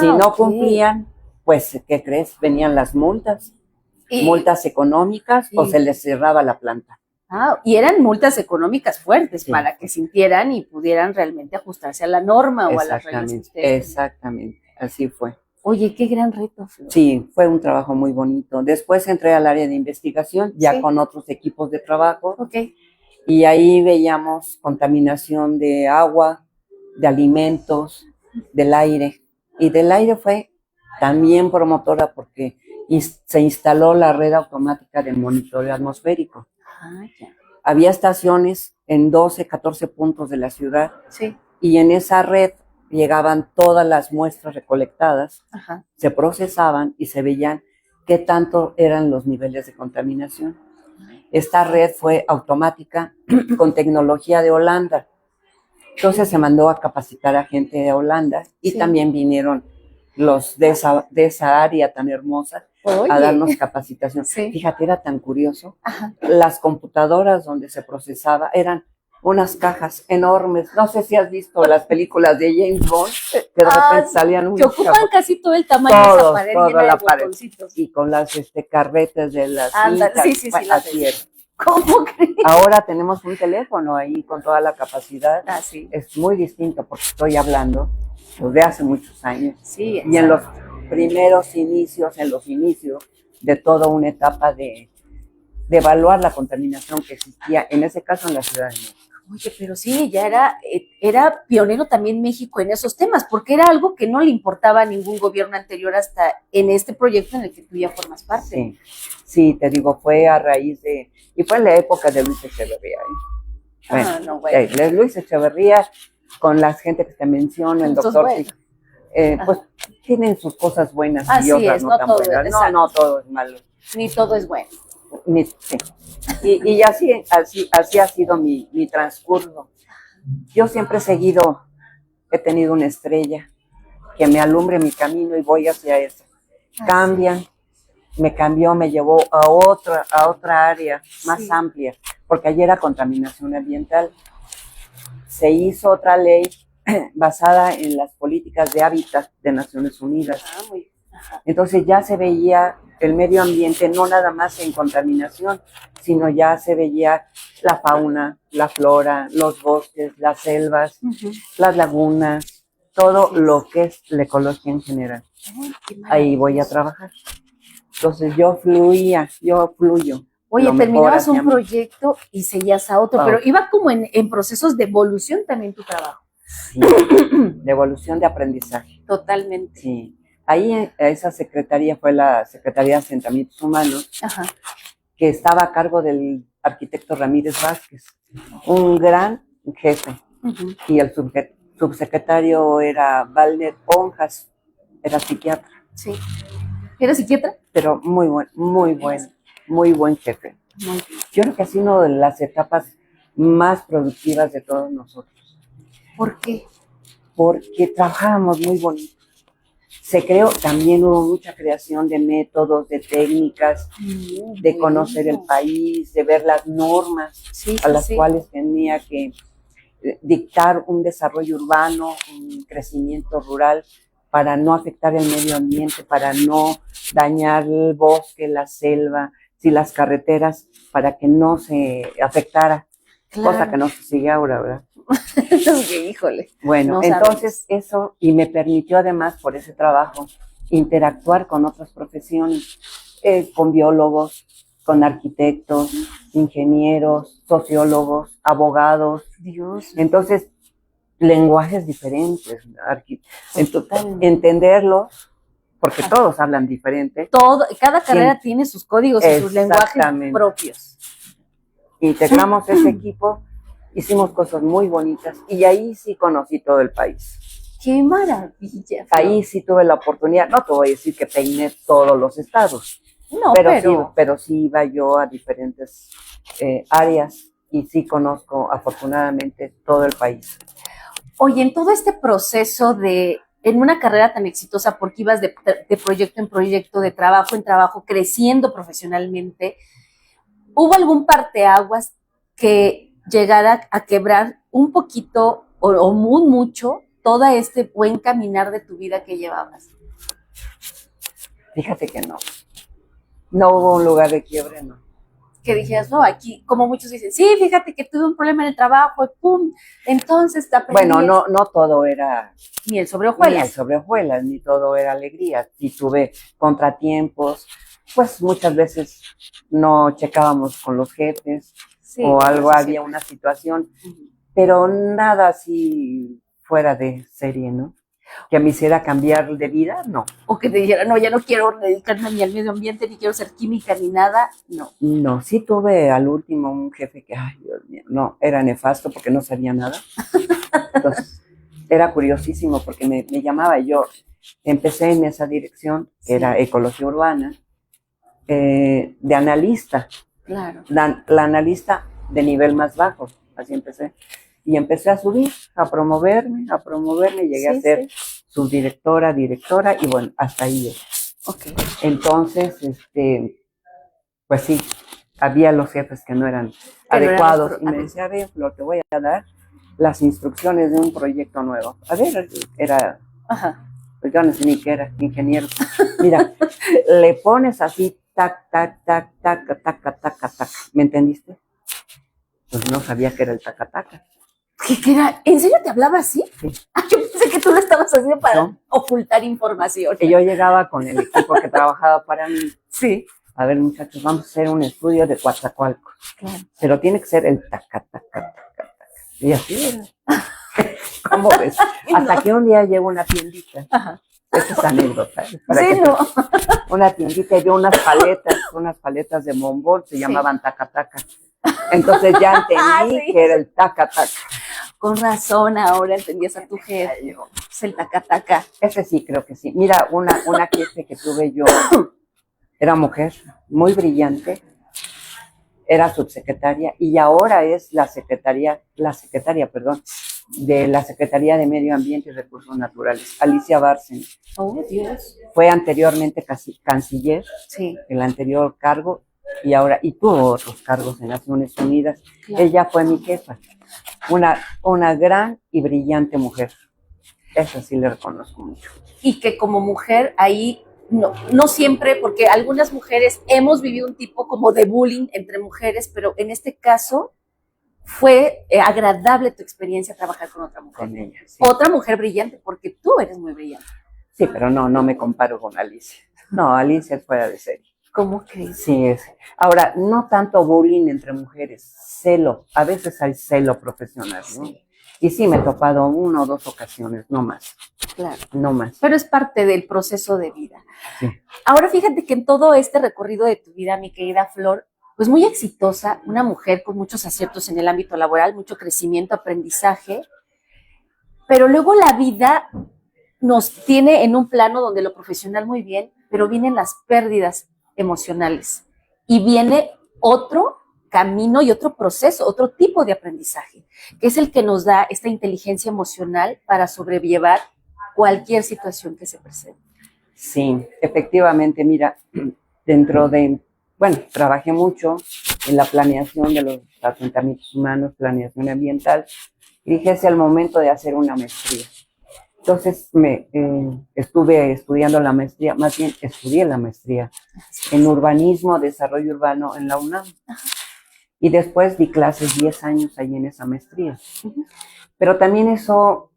si no cumplían, pues, ¿qué crees? Venían las multas, multas económicas, o se les cerraba la planta. Y eran multas económicas fuertes para que sintieran y pudieran realmente ajustarse a la norma o a las reglas. Exactamente, así fue. Oye, qué gran reto, Flor. Sí, fue un trabajo muy bonito. Después entré al área de investigación, ya con otros equipos de trabajo. Okay. Y ahí veíamos contaminación de agua, de alimentos, del aire. Y del aire fue también promotora porque se instaló la red automática de monitoreo atmosférico. Había estaciones en 12, 14 puntos de la ciudad. Sí. Y en esa red llegaban todas las muestras recolectadas, se procesaban y se veían qué tanto eran los niveles de contaminación. Esta red fue automática con tecnología de Holanda. Entonces se mandó a capacitar a gente de Holanda y también vinieron los de esa área tan hermosa a darnos capacitación. Fíjate, era tan curioso. Las computadoras donde se procesaba eran unas cajas enormes. No sé si has visto las películas de James Bond, que de repente salían unos... Que ocupan casi todo el tamaño de esa pared llena de botoncitos. Y con las carretas de las sí, así era. ¿Cómo crees? Ahora tenemos un teléfono ahí con toda la capacidad. Sí. Es muy distinto porque estoy hablando de hace muchos años. Sí, y en los primeros inicios, de toda una etapa de evaluar la contaminación que existía, en ese caso en la Ciudad de México. Oye, pero sí, ya era pionero también México en esos temas, porque era algo que no le importaba a ningún gobierno anterior hasta en este proyecto en el que tú ya formas parte. Sí, te digo, fue a raíz de... Y fue en la época de Luis Echeverría. Luis Echeverría, con la gente que te menciono, el doctor... pues tienen sus cosas buenas y otras no tan buenas. No todo es malo. Ni todo es bueno. Sí. Y así ha sido mi transcurso. Yo siempre he tenido una estrella que me alumbre mi camino y voy hacia eso. Cambian, me llevó a otra área más amplia, porque allí era contaminación ambiental. Se hizo otra ley basada en las políticas de hábitat de Naciones Unidas. Muy, ajá. Entonces ya se veía el medio ambiente no nada más en contaminación, sino ya se veía la fauna, la flora, los bosques, las selvas, las lagunas, todo lo que es la ecología en general. Ahí voy a trabajar. Entonces yo fluyo. Oye, lo mejor terminabas hacia un mí. proyecto y seguías a otro, Ah. pero iba como en procesos de evolución también tu trabajo. Sí, de evolución de aprendizaje. Totalmente. Sí. Ahí esa secretaría fue la Secretaría de Asentamientos Humanos, Ajá. que estaba a cargo del arquitecto Ramírez Vázquez, un gran jefe. Y el subsecretario era Valder Onjas, era psiquiatra. Sí. ¿Eres psiquiatra? Pero muy buen jefe. Muy bien. Yo creo que ha sido una de las etapas más productivas de todos nosotros. ¿Por qué? Porque trabajábamos muy bonito. Se creó, también hubo mucha creación de métodos, de técnicas, de conocer el país, de ver las normas a las cuales tenía que dictar un desarrollo urbano, un crecimiento rural, para no afectar el medio ambiente, para no dañar el bosque, la selva, si las carreteras, para que no se afectara, cosa que no se sigue ahora, ¿verdad? Híjole. Bueno, entonces eso, y me permitió además por ese trabajo interactuar con otras profesiones, con biólogos, con arquitectos, ingenieros, sociólogos, abogados. Dios. Entonces, lenguajes diferentes, entenderlos, porque todos hablan diferente. Cada carrera tiene sus códigos y sus lenguajes propios. Integramos ese equipo, hicimos cosas muy bonitas y ahí sí conocí todo el país. ¡Qué maravilla! Ahí sí tuve la oportunidad, no te voy a decir que peiné todos los estados, no, pero sí iba yo a diferentes áreas y sí conozco afortunadamente todo el país. Oye, en todo este proceso en una carrera tan exitosa, porque ibas de proyecto en proyecto, de trabajo en trabajo, creciendo profesionalmente, ¿hubo algún parteaguas que llegara a quebrar un poquito o muy mucho todo este buen caminar de tu vida que llevabas? Fíjate que no. No hubo un lugar de quiebre, no. Que dijeras, no, aquí, como muchos dicen, sí, fíjate que tuve un problema en el trabajo, y pum, entonces te aprendí. Bueno, no todo era miel sobre hojuelas. Miel sobre hojuelas, ni todo era alegría. Y tuve contratiempos, pues muchas veces no checábamos con los jefes, o algo, había una situación, pero nada así fuera de serie, ¿no? Que me hiciera cambiar de vida, no. O que te dijera, no, ya no quiero dedicarme ni al medio ambiente, ni quiero ser química, ni nada, no. No, sí tuve al último un jefe que, ay, Dios mío, no, era nefasto porque no sabía nada. Entonces, era curiosísimo porque me llamaba y yo empecé en esa dirección, que era ecología urbana, de analista. Claro. La analista de nivel más bajo, así empecé. Y empecé a subir, a promoverme, llegué a ser subdirectora, directora, y bueno, hasta ahí. Okay. Entonces, pues sí, había los jefes que no eran adecuados, y me decía, a ver, Flor, te voy a dar las instrucciones de un proyecto nuevo. A ver, era, pues yo no sé ni qué era, ingeniero. Mira, le pones así, tac, tac, tac, tac, tac, tac, tac, tac, ¿me entendiste? Pues no sabía que era el taca-taca. ¿Qué era? ¿En serio te hablaba así? Sí. Yo pensé que tú lo estabas haciendo para ocultar información. Que yo llegaba con el equipo que trabajaba para mí. Sí. A ver, muchachos, vamos a hacer un estudio de Coatzacoalcos. Claro. Pero tiene que ser el taca-taca-taca. Y así era. ¿Cómo ves? Hasta que un día llegó una tiendita. Ajá. Esta es anécdota. Sí, no. Una tiendita y vio unas paletas de bombón, se llamaban taca-taca. Entonces ya entendí que era el taca-taca. Con razón, ahora entendías a tu jefe. Es el taca-taca. Ese sí, creo que sí. Mira, una jefe que tuve yo, era mujer, muy brillante, era subsecretaria y ahora es la secretaria de la Secretaría de Medio Ambiente y Recursos Naturales, Alicia Bárcena. Oh, Dios. Fue anteriormente canciller, sí. el anterior cargo, y tuvo otros cargos en Naciones Unidas. Claro. Ella fue mi jefa, una gran y brillante mujer. Eso sí le reconozco mucho. Y que como mujer ahí, no siempre, porque algunas mujeres hemos vivido un tipo como de bullying entre mujeres, pero en este caso fue agradable tu experiencia trabajar con otra mujer. Con ella, sí. Otra mujer brillante, porque tú eres muy brillante. Sí, pero no me comparo con Alicia. No, Alicia es fuera de serie. ¿Cómo crees? Sí, es. Ahora, no tanto bullying entre mujeres, celo. A veces hay celo profesional, ¿no? Sí. Y sí, me he topado 1 o 2 ocasiones, no más. Claro. No más. Pero es parte del proceso de vida. Sí. Ahora fíjate que en todo este recorrido de tu vida, mi querida Flor, pues muy exitosa, una mujer con muchos aciertos en el ámbito laboral, mucho crecimiento, aprendizaje, pero luego la vida nos tiene en un plano donde lo profesional muy bien, pero vienen las pérdidas emocionales y viene otro camino y otro proceso, otro tipo de aprendizaje, que es el que nos da esta inteligencia emocional para sobrellevar cualquier situación que se presente. Sí, efectivamente, mira, trabajé mucho en la planeación de los asentamientos humanos, planeación ambiental, y dije, es el momento de hacer una maestría. Entonces estuve estudiando la maestría, más bien estudié la maestría en urbanismo, desarrollo urbano en la UNAM. Y después di clases 10 años ahí en esa maestría. Pero también eso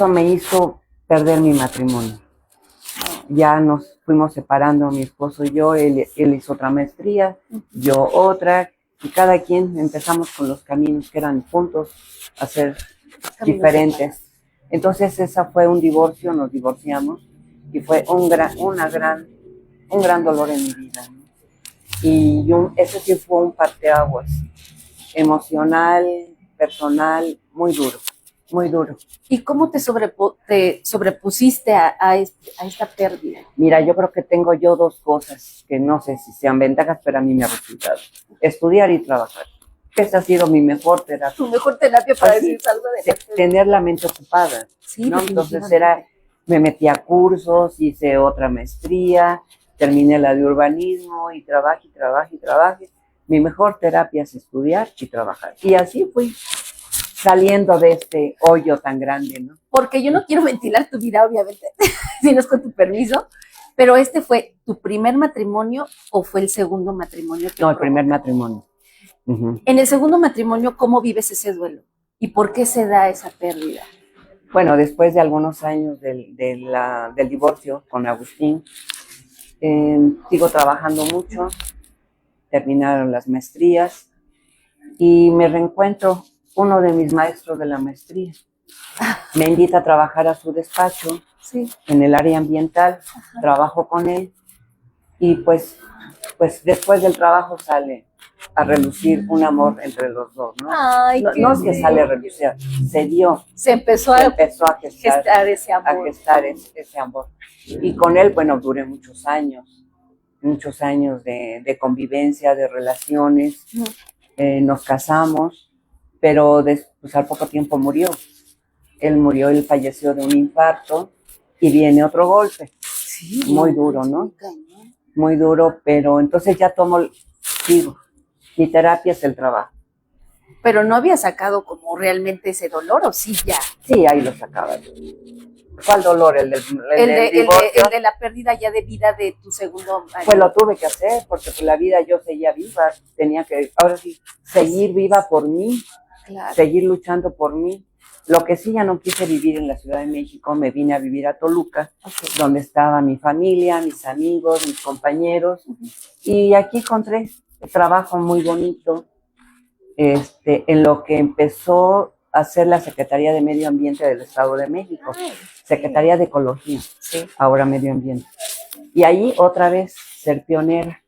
me hizo perder mi matrimonio. Ya nos fuimos separando, mi esposo y yo, él hizo otra maestría, yo otra, y cada quien empezamos con los caminos que eran juntos a ser diferentes. Entonces esa fue un divorcio, nos divorciamos, y fue un gran dolor en mi vida, ¿no? Y ese sí fue un parteaguas emocional, personal, muy duro, muy duro. ¿Y cómo te sobrepusiste a esta pérdida? Mira, yo creo que tengo yo 2 cosas que no sé si sean ventajas, pero a mí me ha resultado. Estudiar y trabajar. Esa ha sido mi mejor terapia. Tu mejor terapia para decir algo de tener la mente ocupada, sí, ¿no? Entonces me metí a cursos, hice otra maestría, terminé la de urbanismo y trabajé. Mi mejor terapia es estudiar y trabajar. Y así fui saliendo de este hoyo tan grande, ¿no? Porque yo no quiero ventilar tu vida, obviamente, si no es con tu permiso, pero ¿este fue tu primer matrimonio o fue el segundo matrimonio? No, el primer matrimonio. En el segundo matrimonio, ¿cómo vives ese duelo? ¿Y por qué se da esa pérdida? Bueno, después de algunos años del divorcio con Agustín, sigo trabajando mucho, terminaron las maestrías y me reencuentro uno de mis maestros de la maestría. Me invita a trabajar a su despacho, sí, en el área ambiental, trabajo con él y pues después del trabajo sale a relucir un amor entre los dos, ¿no? Ay, no es que sale a relucir, se dio. Se empezó a gestar ese amor. A gestar ese amor. Y con él, bueno, duré muchos años de convivencia, de relaciones. Nos casamos, pero pues al poco tiempo murió. Él falleció de un infarto y viene otro golpe. Sí, muy duro, ¿no? Muy duro, pero entonces ya sigo. Mi terapia es el trabajo. Pero no había sacado como realmente ese dolor, ¿o sí ya? Sí, ahí lo sacaba. ¿Cuál dolor? ¿El de la pérdida ya de vida de tu segundo marido? Pues lo tuve que hacer, porque pues la vida yo seguía viva. Tenía que, ahora sí, seguir viva por mí, claro. Seguir luchando por mí. Lo que sí ya no quise vivir en la Ciudad de México, me vine a vivir a Toluca, donde estaba mi familia, mis amigos, mis compañeros. Y aquí encontré trabajo muy bonito, en lo que empezó a hacer la Secretaría de Medio Ambiente del Estado de México, Secretaría de Ecología, ahora Medio Ambiente. Y ahí otra vez ser pionera,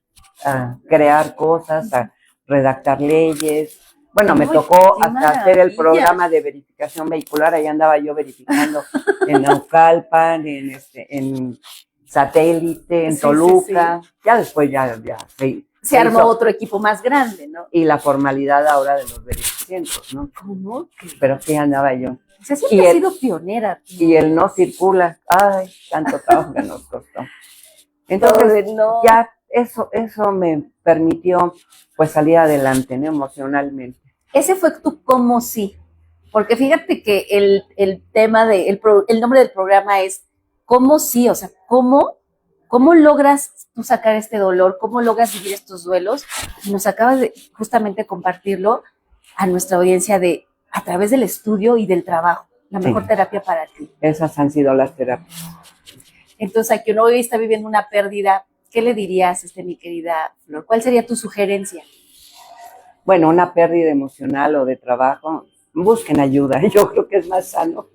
a crear cosas, a redactar leyes. Bueno, me tocó hasta hacer el programa de verificación vehicular, ahí andaba yo verificando en Naucalpan, en Satélite, en Toluca, ya después se armó otro equipo más grande, ¿no? Y la formalidad ahora de los verificientos, ¿no? ¿Cómo? Pero sí andaba yo. O sea, siempre has sido pionera. Y el no circula, ay, tanto trabajo que nos costó. Entonces, ya eso me permitió pues salir adelante, ¿no? Emocionalmente. Ese fue tu cómo sí, porque fíjate que el tema el nombre del programa es cómo sí, o sea, cómo logras tú sacar este dolor, cómo logras vivir estos duelos, y nos acabas de justamente compartirlo a nuestra audiencia a través del estudio y del trabajo, la mejor terapia para ti. Esas han sido las terapias. Entonces, a quien hoy está viviendo una pérdida, ¿qué le dirías, mi querida Flor? ¿Cuál sería tu sugerencia? Bueno, una pérdida emocional o de trabajo, busquen ayuda, yo creo que es más sano.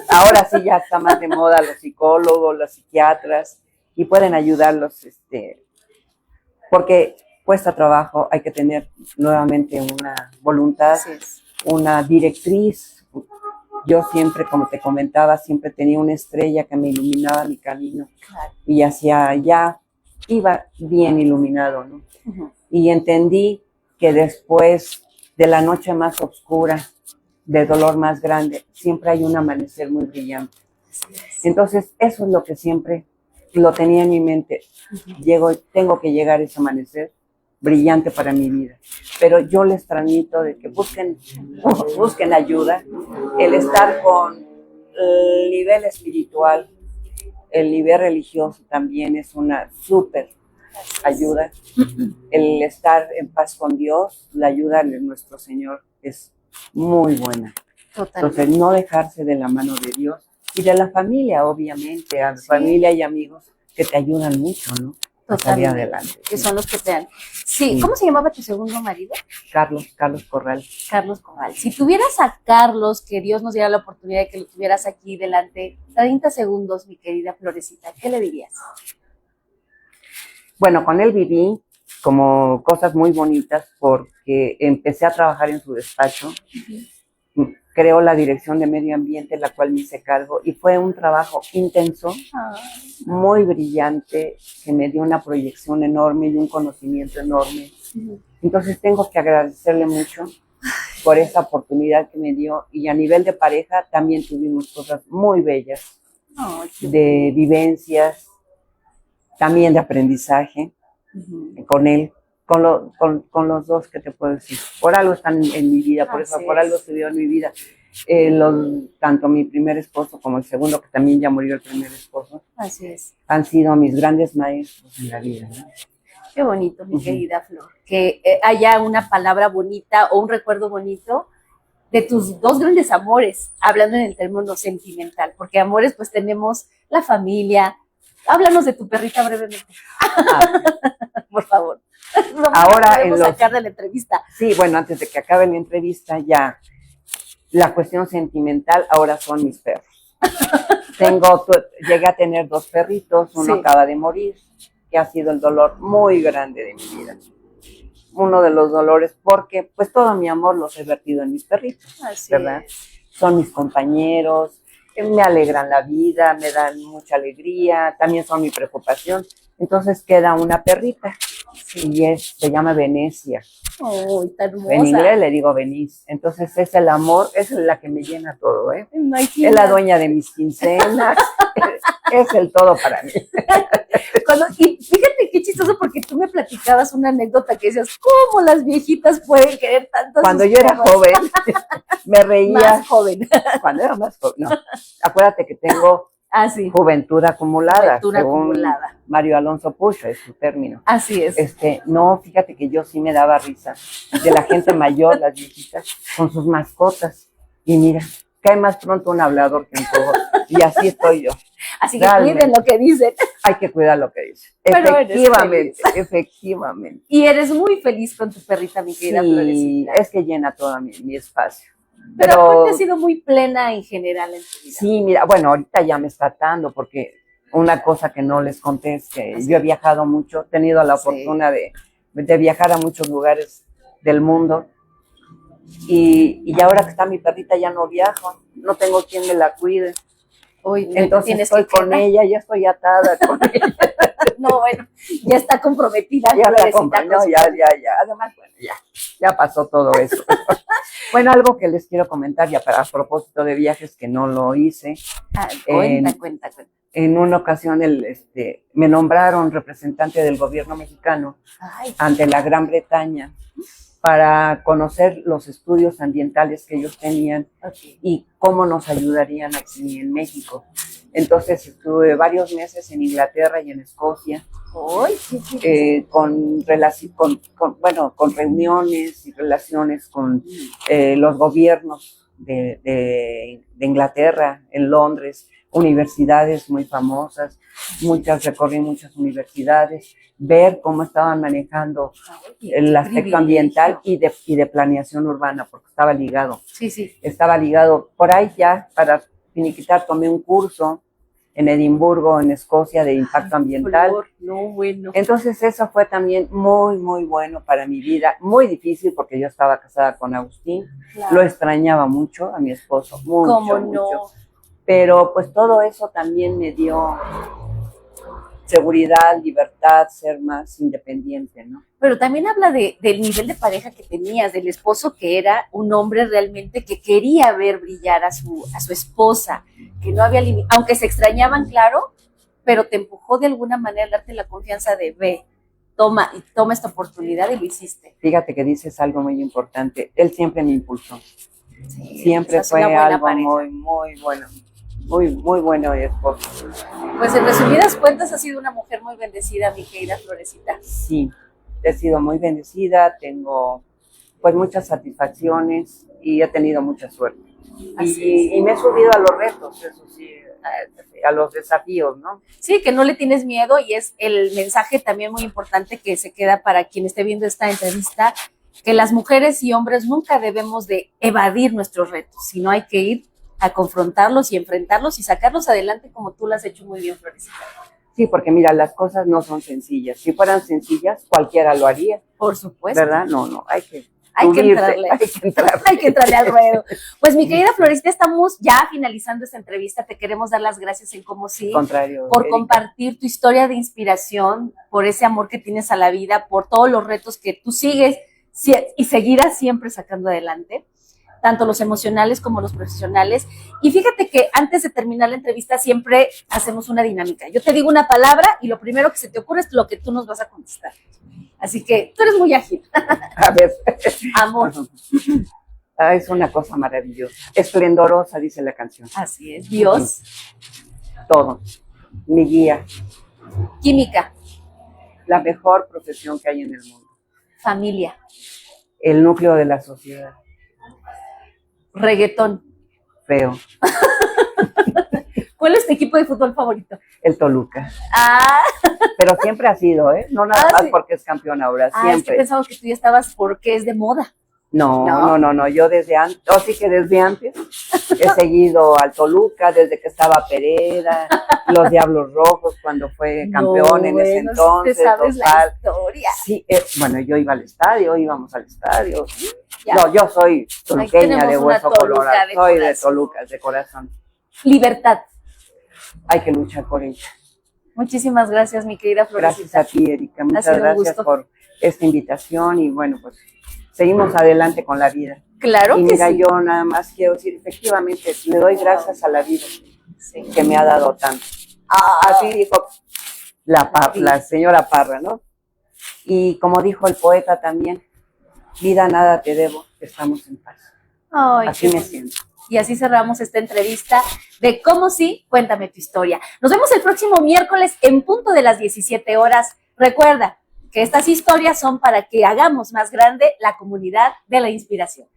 Ahora sí ya está más de moda los psicólogos, los psiquiatras, y pueden ayudarlos, porque cuesta trabajo, hay que tener nuevamente una voluntad, una directriz. Yo siempre, como te comentaba, siempre tenía una estrella que me iluminaba mi camino, y hacia allá iba bien iluminado, ¿no? Uh-huh. Y entendí que después de la noche más oscura, del dolor más grande, siempre hay un amanecer muy brillante. Entonces, eso es lo que siempre lo tenía en mi mente. Tengo que llegar a ese amanecer brillante para mi vida. Pero yo les transmito de que busquen ayuda, el estar con el nivel espiritual, el nivel religioso también es una súper ayuda. El estar en paz con Dios, la ayuda de nuestro Señor es muy buena. Totalmente. Entonces, no dejarse de la mano de Dios y de la familia, obviamente, a la familia y amigos que te ayudan mucho, ¿no? A salir adelante. Que son los que te dan. Sí. ¿Cómo se llamaba tu segundo marido? Carlos Corral. Carlos Corral. Si tuvieras a Carlos, que Dios nos diera la oportunidad de que lo tuvieras aquí delante, 30 segundos, mi querida Florecita, ¿qué le dirías? Bueno, con él viví como cosas muy bonitas porque empecé a trabajar en su despacho. Uh-huh. Creó la Dirección de Medio Ambiente, la cual me hice cargo, y fue un trabajo intenso, muy brillante, que me dio una proyección enorme y un conocimiento enorme. Uh-huh. Entonces tengo que agradecerle mucho por esa oportunidad que me dio, y a nivel de pareja también tuvimos cosas muy bellas, de vivencias, también de aprendizaje. Uh-huh. Con él, con los dos, ¿qué te puedo decir? Por algo están en mi vida, por algo se dio en mi vida. Tanto mi primer esposo como el segundo, que también ya murió el primer esposo, han sido mis grandes maestros en la vida, ¿no? Qué bonito, mi querida Flor, que haya una palabra bonita o un recuerdo bonito de tus dos grandes amores, hablando en el término sentimental, porque amores pues tenemos la familia. Háblanos de tu perrita brevemente. Por favor. No, ahora podemos sacar de la entrevista. Sí, bueno, antes de que acabe la entrevista, ya la cuestión sentimental ahora son mis perros. Llegué a tener 2 perritos, uno acaba de morir, que ha sido el dolor muy grande de mi vida. Uno de los dolores, porque pues todo mi amor los he vertido en mis perritos, ¿verdad? Son mis compañeros, me alegran la vida, me dan mucha alegría, también son mi preocupación. Entonces queda una perrita, y se llama Venecia. ¡Oh, tan hermosa! En inglés le digo Venice. Entonces es el amor, es la que me llena todo, ¿eh? Imagina. Es la dueña de mis quincenas, es el todo para mí. Y fíjate qué chistoso, porque tú me platicabas una anécdota que decías, ¿cómo las viejitas pueden querer tanto? Cuando yo era joven, me reía. Más joven. Cuando era más joven, no. Acuérdate que tengo juventud acumulada, según Mario Alonso Pucho, es su término. Así es. No, fíjate que yo sí me daba risa de la gente mayor, las viejitas, con sus mascotas. Y mira, cae más pronto un hablador que un cojo. Y así estoy yo. Así que cuiden lo que dicen. Hay que cuidar lo que dicen. Pero efectivamente. Y eres muy feliz con tu perrita, mi querida Florecita. Es que llena todo mi espacio. Pero aparte has sido muy plena en general en tu vida. Sí, mira, bueno, ahorita ya me está atando, porque una cosa que no les conté es que yo he viajado mucho, he tenido la fortuna de viajar a muchos lugares del mundo, y ahora que está mi perrita ya no viajo, no tengo quien me la cuide. Entonces estoy con ella, ya estoy atada con ella. No, bueno, ya está comprometida. Ya la acompañó, ya. Además, bueno, ya pasó todo eso. Bueno, algo que les quiero comentar ya a propósito de viajes que no lo hice. Cuenta. En una ocasión me nombraron representante del gobierno mexicano ante la Gran Bretaña para conocer los estudios ambientales que ellos tenían y cómo nos ayudarían aquí en México. Entonces estuve varios meses en Inglaterra y en Escocia con reuniones y relaciones con los gobiernos de Inglaterra, en Londres, universidades muy famosas, recorrí muchas universidades, ver cómo estaban manejando el aspecto ambiental y de planeación urbana, porque estaba ligado. Sí. Estaba ligado. Por ahí ya, para finiquitar, tomé un curso en Edimburgo, en Escocia, de impacto ambiental. Bueno. Entonces eso fue también muy, muy bueno para mi vida. Muy difícil porque yo estaba casada con Agustín. Claro. Lo extrañaba mucho a mi esposo, mucho. ¿Cómo no? Mucho. Pero pues todo eso también me dio seguridad, libertad, ser más independiente, ¿no? Pero también habla del nivel de pareja que tenías, del esposo que era un hombre realmente que quería ver brillar a su esposa, que no había límite, aunque se extrañaban, claro, pero te empujó de alguna manera a darte la confianza de ve, toma esta oportunidad y lo hiciste. Fíjate que dices algo muy importante, él siempre me impulsó, sí, siempre fue algo pareja. muy bueno. Muy bueno esposo. Pues en resumidas cuentas, has sido una mujer muy bendecida, mi querida Florecita. Sí, he sido muy bendecida, tengo pues muchas satisfacciones y he tenido mucha suerte. Y me he subido a los retos, eso sí, a los desafíos, ¿no? Sí, que no le tienes miedo y es el mensaje también muy importante que se queda para quien esté viendo esta entrevista, que las mujeres y hombres nunca debemos de evadir nuestros retos, sino hay que ir a confrontarlos y enfrentarlos y sacarlos adelante como tú lo has hecho muy bien, Florecita. Sí, porque mira, las cosas no son sencillas. Si fueran sencillas, cualquiera lo haría. Por supuesto. ¿Verdad? No, hay que entrarle. Hay que entrarle al ruedo. Pues mi querida Florecita, estamos ya finalizando esta entrevista. Te queremos dar las gracias en Como Sí, contrario, por Erika, compartir tu historia de inspiración, por ese amor que tienes a la vida, por todos los retos que tú sigues y seguirás siempre sacando adelante, tanto los emocionales como los profesionales. Y fíjate que antes de terminar la entrevista siempre hacemos una dinámica. Yo te digo una palabra y lo primero que se te ocurre es lo que tú nos vas a contestar. Así que tú eres muy ágil. A ver. Amor. Es una cosa maravillosa. Esplendorosa, dice la canción. Así es. Dios. Todo. Mi guía. Química. La mejor profesión que hay en el mundo. Familia. El núcleo de la sociedad. Reggaetón. Feo. ¿Cuál es tu equipo de fútbol favorito? El Toluca. Ah. Pero siempre ha sido, ¿eh? No nada más porque es campeón ahora, siempre. Es que pensaba que tú ya estabas porque es de moda. No. Yo desde antes, desde antes he seguido al Toluca, desde que estaba Pereda, los Diablos Rojos, cuando fue campeón en ese entonces. Te sabes la historia. Sí, bueno, íbamos al estadio. Ya. No, yo soy toluqueña de hueso colorado, soy de Toluca, de corazón. Libertad. Hay que luchar por ella. Muchísimas gracias, mi querida Florecita. Gracias a ti, Erika. Muchas gracias por esta invitación y bueno, pues seguimos adelante con la vida. Claro que sí. Y mira, yo nada más quiero decir, efectivamente, le doy gracias a la vida que me ha dado tanto. Así dijo la señora Parra, ¿no? Y como dijo el poeta también, vida nada te debo, estamos en paz. Así me siento. Y así cerramos esta entrevista de Como Sí, cuéntame tu historia. Nos vemos el próximo miércoles en punto de las 17 horas. Recuerda que estas historias son para que hagamos más grande la comunidad de la inspiración.